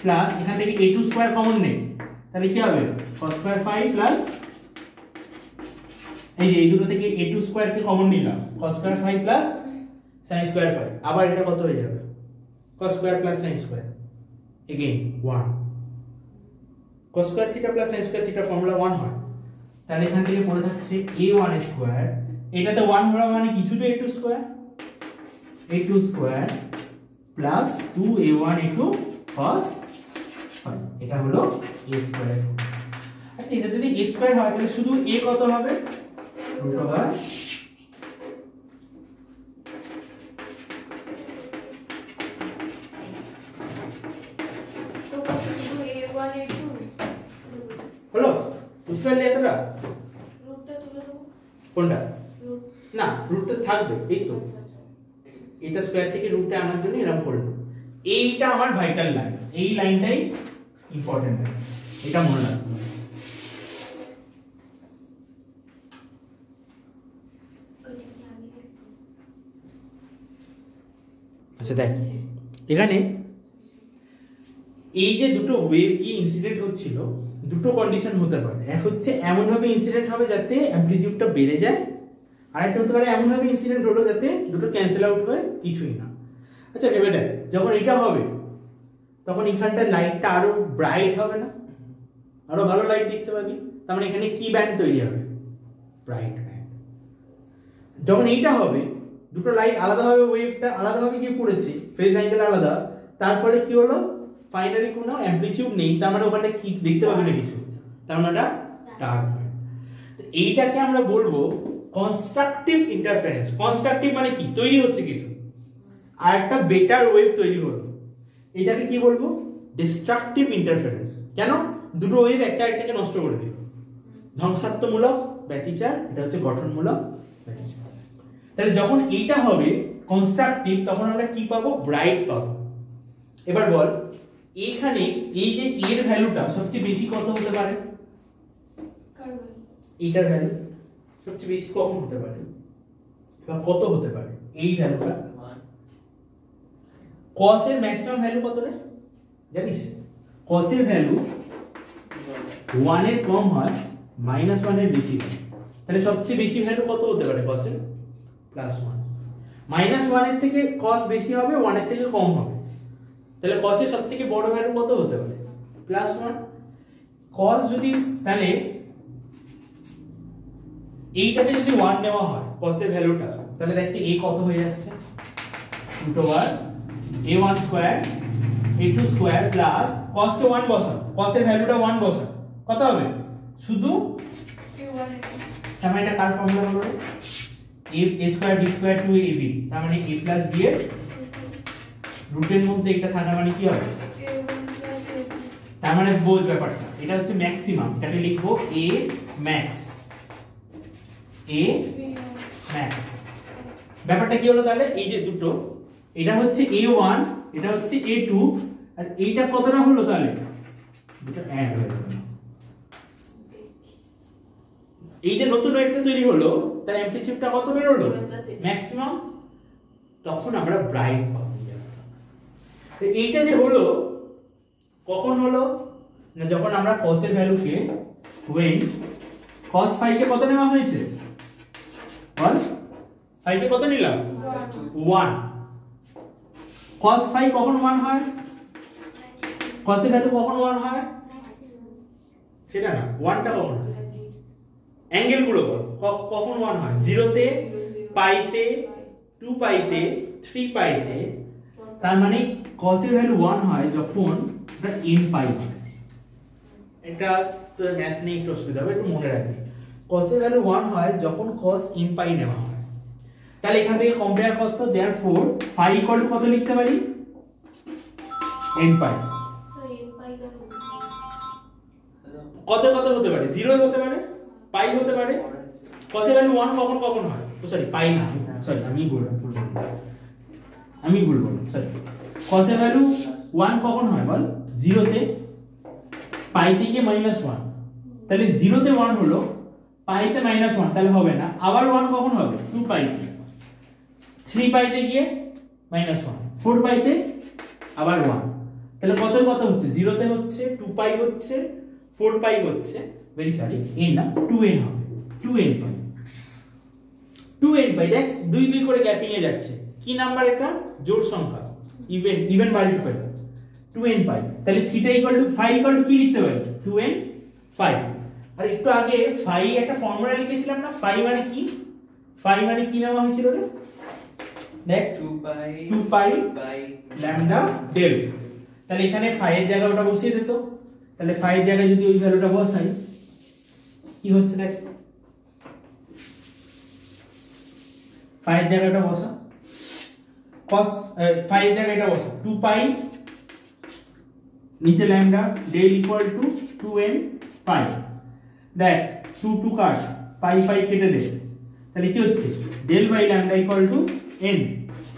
plus এখান থেকে a2 স্কয়ার কমন নেই, তাহলে কি হবে cos স্কয়ার phi প্লাস এই যে এই দুটো থেকে a2 স্কয়ার কে কমন নিলাম, cos square phi plus sin square phi। আবার এটা কত হয়ে যাবে cos square plus sin square, again 1, cos square theta plus sin square theta formula 1 হয়। তাহলে এখান থেকে পড়ে থাকছে a1 স্কয়ার, এটাতে 1 হলো মানে কিছু তো a2 square, a2 square plus 2a1 a2 cos phi, এটা হলো a স্কয়ার। আচ্ছা, এটা যদি a স্কয়ার হয় তাহলে শুধু a কত হবে √, হলো বুঝতে পারলে এতটা? রুটটা তুলে দেবো, কোনটা রুট না, রুটটা থাকবে, এই তো এটা স্কয়ার থেকে রুটটা আনার জন্য এরকম করব। এইটা আমার ভাইটাল লাইন, এই লাইনটাই ইম্পর্টেন্ট লাইন, এটা মনে রাখতে হবে। আচ্ছা দেখ, এখানে এই যে দুটো ওয়েভ কি ইনসিডেন্ট হচ্ছিল, দুটো কন্ডিশন হতে পারে। এক হচ্ছে এমন ভাবে ইনসিডেন্ট হবে যাতে অ্যামপ্লিটিউডটা বেড়ে যায়, আর একটা হতে পারে এমন ভাবে ইনসিডেন্ট হলো যাতে দুটো ক্যান্সেল আউট হয়, কিছুই না। আচ্ছা ভেবে দেখ, যখন এটা হবে তখন এখানটা লাইটটা আরো ব্রাইট হবে না, আরো ভালো লাইট দেখতে পাবি, তার মানে এখানে কি ব্যান্ড তৈরি হবে, ব্রাইট ব্যান্ড। যখন এইটা হবে দুটো লাইট আলাদাভাবে, ওয়েভটা আলাদাভাবে গিয়ে পড়েছে, ফেজ অ্যাঙ্গেল আলাদা, তার ফলে কি হলো ফাইনালি কোনো অ্যামপ্লিটিউড নেই, তার মানে ওখানে কি দেখতে পাবি না কিছু, তার মানে এটা ডার্ক ব্যান্ড। এইটাকে আমরা বলবো কনস্ট্রাকটিভ ইন্টারফারেন্স। কনস্ট্রাকটিভ মানে কি, তৈরি হচ্ছে কিছু, আর একটা বেটার ওয়েভ তৈরি হলো, এটাকে কি বলবো ডিস্ট্রাকটিভ ইন্টারফারেন্স। কেন, দুটো ওয়েভ একটা একটাকে নষ্ট করে দিল, ধ্বংসাত্মমূলক ব্যতিচার, এটা হচ্ছে গঠনমূলক ব্যতিচার। তাহলে যখন এইটা হবে কনস্ট্রাকটিভ তখন আমরা কি পাবো, ব্রাইট পাবো। এবার বল এইখানে এই যে এর ভ্যালুটা সবচেয়ে বেশি কত হতে পারে, এইটার ভ্যালু সবচেয়ে বেশি কখন হতে পারে বা কত হতে পারে, এই ভ্যালুটা cos এর ম্যাক্সিমাম ভ্যালু কত রে জানিস? cos এর ভ্যালু 1 এর কম হয়, -1 এর বেশি হয়। তাহলে সবচেয়ে বেশি ভ্যালু কত হতে পারে cos এর? +1। -1 এর থেকে cos বেশি হবে, 1 এর থেকে কম হবে। তাহলে cos এর সবথেকে বড় ভ্যালু কত হতে পারে? +1। cos যদি তাহলে এইটাতে যদি 1 নেওয়া হয় cos এর ভ্যালুটা, তাহলে দেখতে a কত হয়ে যাচ্ছে, √a1 square a2 square plus cos কে 1 বসাও, cos এর ভ্যালুটা 1 বসাও, কত হবে? শুধু তার মানে এটা কার ফর্মুলা হলো রে? a square b square 2ab, তার মানে a প্লাস b এর রুটের মধ্যে এটা থাকা মানে কি হবে? তার মানে বোঝ ব্যাপারটা, এটা হচ্ছে ম্যাক্সিমাম, এটাকে লিখবো a ম্যাক্স, a ম্যাক্স। ব্যাপারটা কি হলো তাহলে, এই যে দুটো, এটা হচ্ছে a1, এটা হচ্ছে a2, আর এইটা কতটা হলো তাহলে? দুটো অ্যাড হয়ে গেল। এই যে নতুন ওয়েভটা তৈরি হলো তার অ্যামপ্লিটিউডটা কত বের হলো? ম্যাক্সিমাম। তখন আমরা ব্রাইট পাবো। এইটা যে হলো কখন হলো না, যখন আমরা cos এর ভ্যালুকে when cos phi কে কত নেওয়া হয়েছে বল, phi কে কত নিলাম? 1। cos phi কখন 1 হয়? cos এর ভ্যালু কখন 1 হয় সেটা না, 1টা কখন হয়? অ্যাঙ্গেল গুলো বল কখন 1 হয়? 0 তে, পাই তে, 2 পাই তে, 3 পাই তে। তার মানে cos এর ভ্যালু 1 হয় যখন এটা n পাই হয়। এটা তো ম্যাথ নিয়ে একটু অসুবিধা হবে, একটু মনে রাখবি। cos এর ভ্যালু 1 হয় যখন cos n পাই নেওয়া হয়। তাহলে এখান থেকে কম্পেয়ার করতে therefore phi ইকুয়াল টু কত লিখতে পারি? n পাই। কত কত হতে পারে? 0 হতে পারে, পাই হতে পারে। cos এর ভ্যালু 1 কখন কখন হয়? ও সরি পাই না, সরি আমি ভুল বললাম, সরি। cos এর ভ্যালু 1 কখন হয় বল? 0 তে, পাই থেকে -1। তাহলে 0 তে 1 হলো, পাই তে -1, তাহলে হবে না। আবার 1 কখন হবে? 2 পাই তে, 3 পাই তে গিয়ে -1, 4 পাই তে আবার 1। তাহলে কত কত হচ্ছে? 0 তে হচ্ছে, 2 পাই হচ্ছে, 4 পাই হচ্ছে, ভেরি সরি n না 2n হবে, 2n পাই, 2n পাই। দেখ 2 2 করে গ্যাপিং এ যাচ্ছে, কি নাম্বার এটা? জোড় সংখ্যা, ইভেন মাল্টিপল, 2n পাই। তাহলে theta equal to phi equal to কি লিখতে পারি? 2n phi। আর একটু আগে phi একটা ফর্মুলা লিখেছিলাম না, phi মানে কি? phi মানে কি নেওয়া হয়েছিল রে? দেখ 2 পাই ল্যামডা ডেল। তাহলে এখানে phi এর জায়গায় ওটা বসিয়ে দিত, তাহলে phi এর জায়গায় যদি ওই ভ্যালুটা বসাই কি হচ্ছে দেখ, phi এর জায়গাটা বসা, cos phi এর জায়গায় এটা বসা, 2 পাই নিচে lambda del equal to 2n pi. দেখ 2 2 কাট, পাই পাই কেটে দে, তাহলে কি হচ্ছে? Del by lambda equal to n,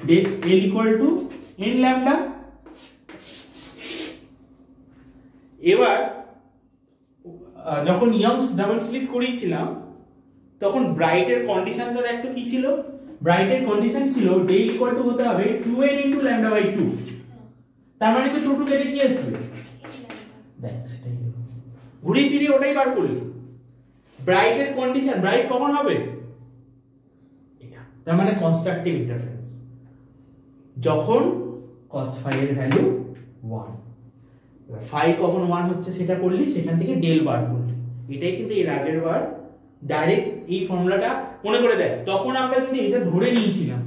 del equal to n lambda. এবার যখন ইয়ংস ডাবল স্লিট করেছিলাম তখন ব্রাইটের কন্ডিশনটা দেখতো কি ছিল? ব্রাইটের কন্ডিশন ছিল ডেল ইকুয়াল টু হতে হবে 2n * λ/2। তার মানে তো 2 2 কেটে কি আসবে? দেখ সেটাই হলো, ঘুরে ফিরে ওটাই বার করলি। ব্রাইটের কন্ডিশন, ব্রাইট কখন হবে? এটা তার মানে কনস্ট্রাকটিভ ইন্টারফারেন্স, যখন cos phi এর ভ্যালু 1। phi কখন 1 হচ্ছে সেটা করলি, সেখান থেকে ডেল বার করলি। এটাই কিন্তু এর আগের বার ডাইরেক্ট এই ফর্মুলাটা মনে করে দেখ। তখন আমরা কিন্তু এটা ধরে নিয়েছিলাম,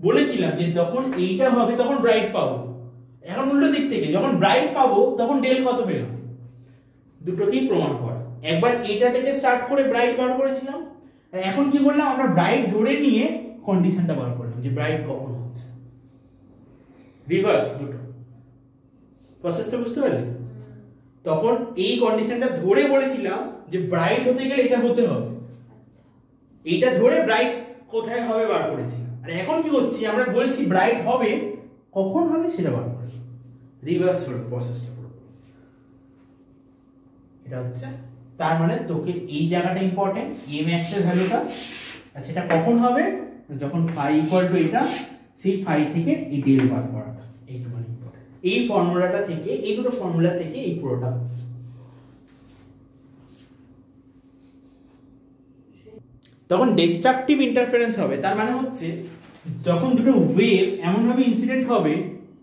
বলেছিলাম যে যখন এইটা হবে তখন ব্রাইট পাবো। এখন উল্টো দিক থেকে যখন ব্রাইট পাবো তখন ডেল কত পেলাম, দুটোকেই প্রমাণ করা। একবার এইটা থেকে স্টার্ট করে ব্রাইট বার করেছিলাম, আর এখন কি করলাম? আমরা ব্রাইট ধরে নিয়ে কন্ডিশনটা বার করলাম যে ব্রাইট কখন হচ্ছে। রিভার্স দুটো প্রসেসটা বুঝতে পারলে? তখন এই কন্ডিশনটা ধরে বলেছিলাম যে ব্রাইট হতে গেলে এটা হতে হবে, এইটা ধরে ব্রাইট কোথায় হবে বার করেছি, আর এখন কি করছি আমরা বলছি ব্রাইট হবে, কখন হবে সেটা বার করে রিভার্স হলো প্রসেসটা পুরো। এটা হচ্ছে তার মানে তোকে এই জায়গাটা ইম্পর্টেন্ট, এ ম্যাক্স এর ভ্যালুটা, আর সেটা কখন হবে যখন ফাই ইকুয়াল টু এটা, সেই ফাই থেকে এই ডেল বার করাটা, এইটা মানে ইম্পর্টেন্ট। এই ফর্মুলাটা থেকে, এই দুটো ফর্মুলা থেকে এই পুরোটা হচ্ছে। তখন ডিস্ট্রাকটিভ ইন্টারফারেন্স হবে, তার মানে হচ্ছে যখন দুটো ওয়েভ এমন ভাবে ইনসিডেন্ট হবে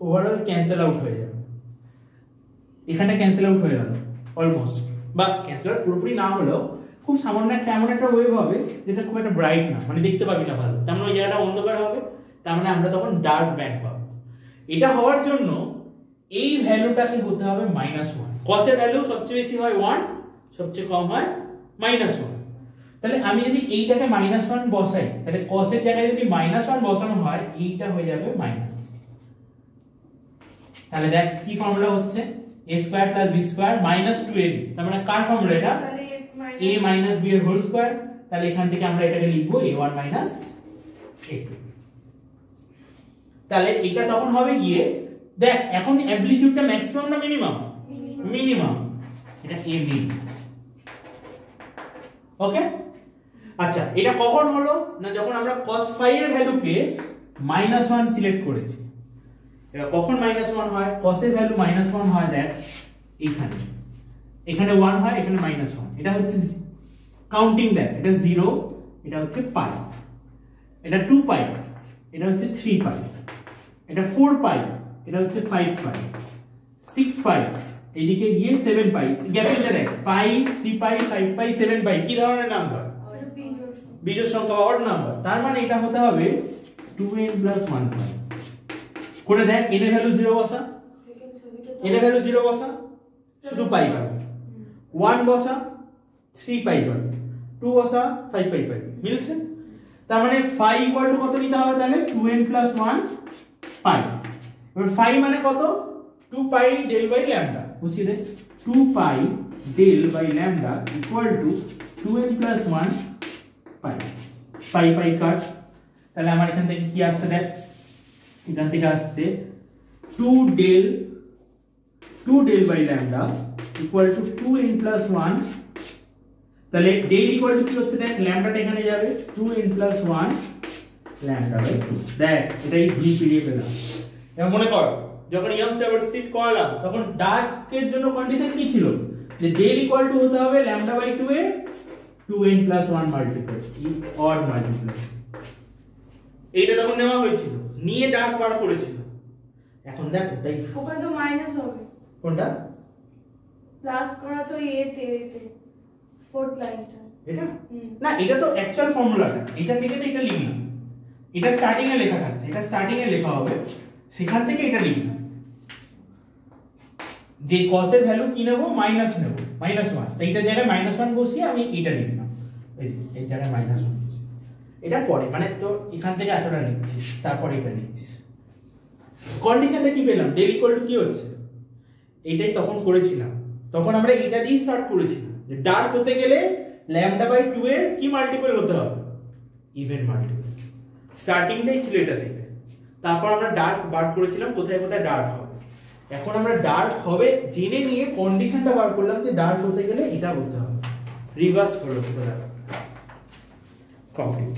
ওভারঅল ক্যান্সেল আউট হয়ে যাবে, এখানটা ক্যান্সেল আউট হয়ে গেল অলমোস্ট, বা ক্যান্সেল আউট পুরোপুরি না হলেও খুব সামান্য একটা এমন একটা ওয়েভ হবে যেটা খুব একটা ব্রাইট না, মানে দেখতে পাবি না ভালো, তার মানে ওই জায়গাটা অন্ধকার হবে, তার মানে আমরা তখন ডার্ক ব্যান্ড পাবো। এটা হওয়ার জন্য এই ভ্যালুটাকে হতে হবে -1। cos এর ভ্যালু সবচেয়ে বেশি হয় 1, সবচেয়ে কম হয় -1। তাহলে আমি যদি এইটাকে -1 বসাই, তাহলে cos এর জায়গায় যদি -1 বসানো হয়, এইটা হয়ে যাবে মাইনাস। তাহলে দেখ কি ফর্মুলা হচ্ছে, a square plus b square minus 2ab, তার মানে কার ফর্মুলা এটা, a মাইনাস b এর হোল স্কয়ার। তাহলে এখান থেকে আমরা এটাকে লিখবো a1 মাইনাস a2। তাহলে এটা তখন হবে গিয়ে, দেখ এখন অ্যামপ্লিটিউডটা ম্যাক্সিমাম না মিনিমাম, মিনিমাম, এটা a মিন। ওকে, আচ্ছা এটা কখন হলো না, যখন আমরা cos phi এর ভ্যালুকে -1 সিলেক্ট করেছি। এটা কখন -1 হয়, cos এর ভ্যালু -1 হয়, দেখ এখানে, এখানে 1 হয়, এখানে -1, এটা হচ্ছে কাউন্টিং, দেখ এটা 0, এটা হচ্ছে পাই, এটা 2 পাই, এটা হচ্ছে 3 পাই, এটা 4 পাই, এটা হচ্ছে 5 পাই, 6 পাই, এদিকে গিয়ে 7 পাই, গ্যাপে দেখ পাই, 3 পাই, 5 পাই, 7 পাই, কি ধরনের নাম্বার, বিজোড় সংখ্যা বা অড নাম্বার। তার মানে এটা হতে হবে 2n + 1 পাই করে, দেখ n এর ভ্যালু 0 বসা, n এর ভ্যালু 0 বসা, শুধু পাই পাবে, 1 বসা 3 পাই পাবে, 2 বসা 5 পাই পাবে, মিলছে? তার মানে phi ইকুয়াল টু কত নিতে হবে তাহলে, 2n + 1 পাই। এবার phi মানে কত, 2 পাই ডেল বাই ল্যামডা, বুঝিয়ে দে, 2 pi del by lambda equal to 2n + 1 pi, pi pi cut. তাহলে আমার এখান থেকে কি আসছে, দেখ এখান থেকে আসছে 2 del by lambda equal to 2n + 1। তাহলে ডেল ইকুয়াল টু কি হচ্ছে, দেখ ল্যামডাটা এখানে যাবে, 2n + 1 ল্যামডা বাই 2। দেখ এটাই ভি পেরিয়ে পেলাম। এবার মনে কর যখন ইয়ংস লেভার স্পিড করলাম তখন ডার্কের জন্য কন্ডিশন কি ছিল, যে ডেল ইকুয়াল টু হতে হবে ল্যামডা বাই 2 এ 2n + 1 মাল্টিপ্লাই, অড মাল্টিপ্লাই। এইটা তখন নেওয়া হয়েছিল, নিয়ে ডার্ক বার করেছিল। এখন দেখ ওটাই, ওখানে তো মাইনাস হবে, কোনটা প্লাস করা আছে ওই এতে, ফোর্থ লাইনটা, এটা না, এটা তো অ্যাকচুয়াল ফর্মুলাটা, এটা থেকে তো এটা লিখলাম, এটা স্টার্টিং এ লেখা থাকছে, এটা স্টার্টিং এ লেখা হবে, সেখান থেকে এটা লিখলাম যে cos এর ভ্যালু কি নেব, মাইনাস নেব, -1, তো এইটার জায়গায় -1 বসিয়ে আমি এটা লিখলাম, এই যে এই জায়গায় -1 বসিয়ে, এটা পরে মানে তো এখান থেকে এতটা লিখছিস, তারপরে এটা লিখছিস। কন্ডিশনটা কি পেলাম, ডেল ইকুয়াল টু কি হচ্ছে, এইটাই তখন করেছিলাম, তখন আমরা এটা দিয়ে স্টার্ট করেছিলাম যে ডার্ক হতে গেলে ল্যামডা বাই 2 এর কি মাল্টিপল হতে হবে, ইভেন মাল্টিপল। স্টার্টিংটাই ছিল এটা থেকে, তারপর আমরা ডার্ক বার করেছিলাম কোথায় কোথায় ডার্ক হবে। এখন আমরা ডার্ক হবে জেনে নিয়ে কন্ডিশনটা বার করলাম যে ডার্ক হতে গেলে এটা হতে হবে, রিভার্স করতে হবে, কমপ্লিট।